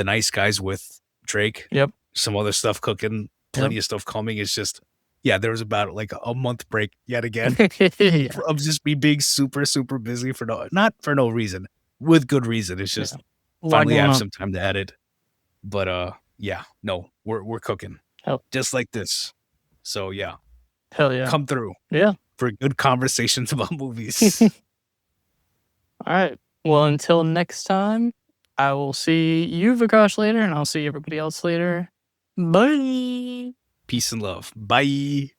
nice guys with Drake, Yep. some other stuff cooking, plenty of stuff coming. It's just, yeah, there was about like a month break yet again Yeah. of just me being super, super busy not for no reason, with good reason. It's just A lot finally going have on. some time to edit. But yeah, no, we're cooking Hell. just like this. So yeah, Hell yeah. come through Yeah. for good conversations about movies. All right. Well, until next time, I will see you, Vikash, later, and I'll see everybody else later. Bye. Peace and love. Bye.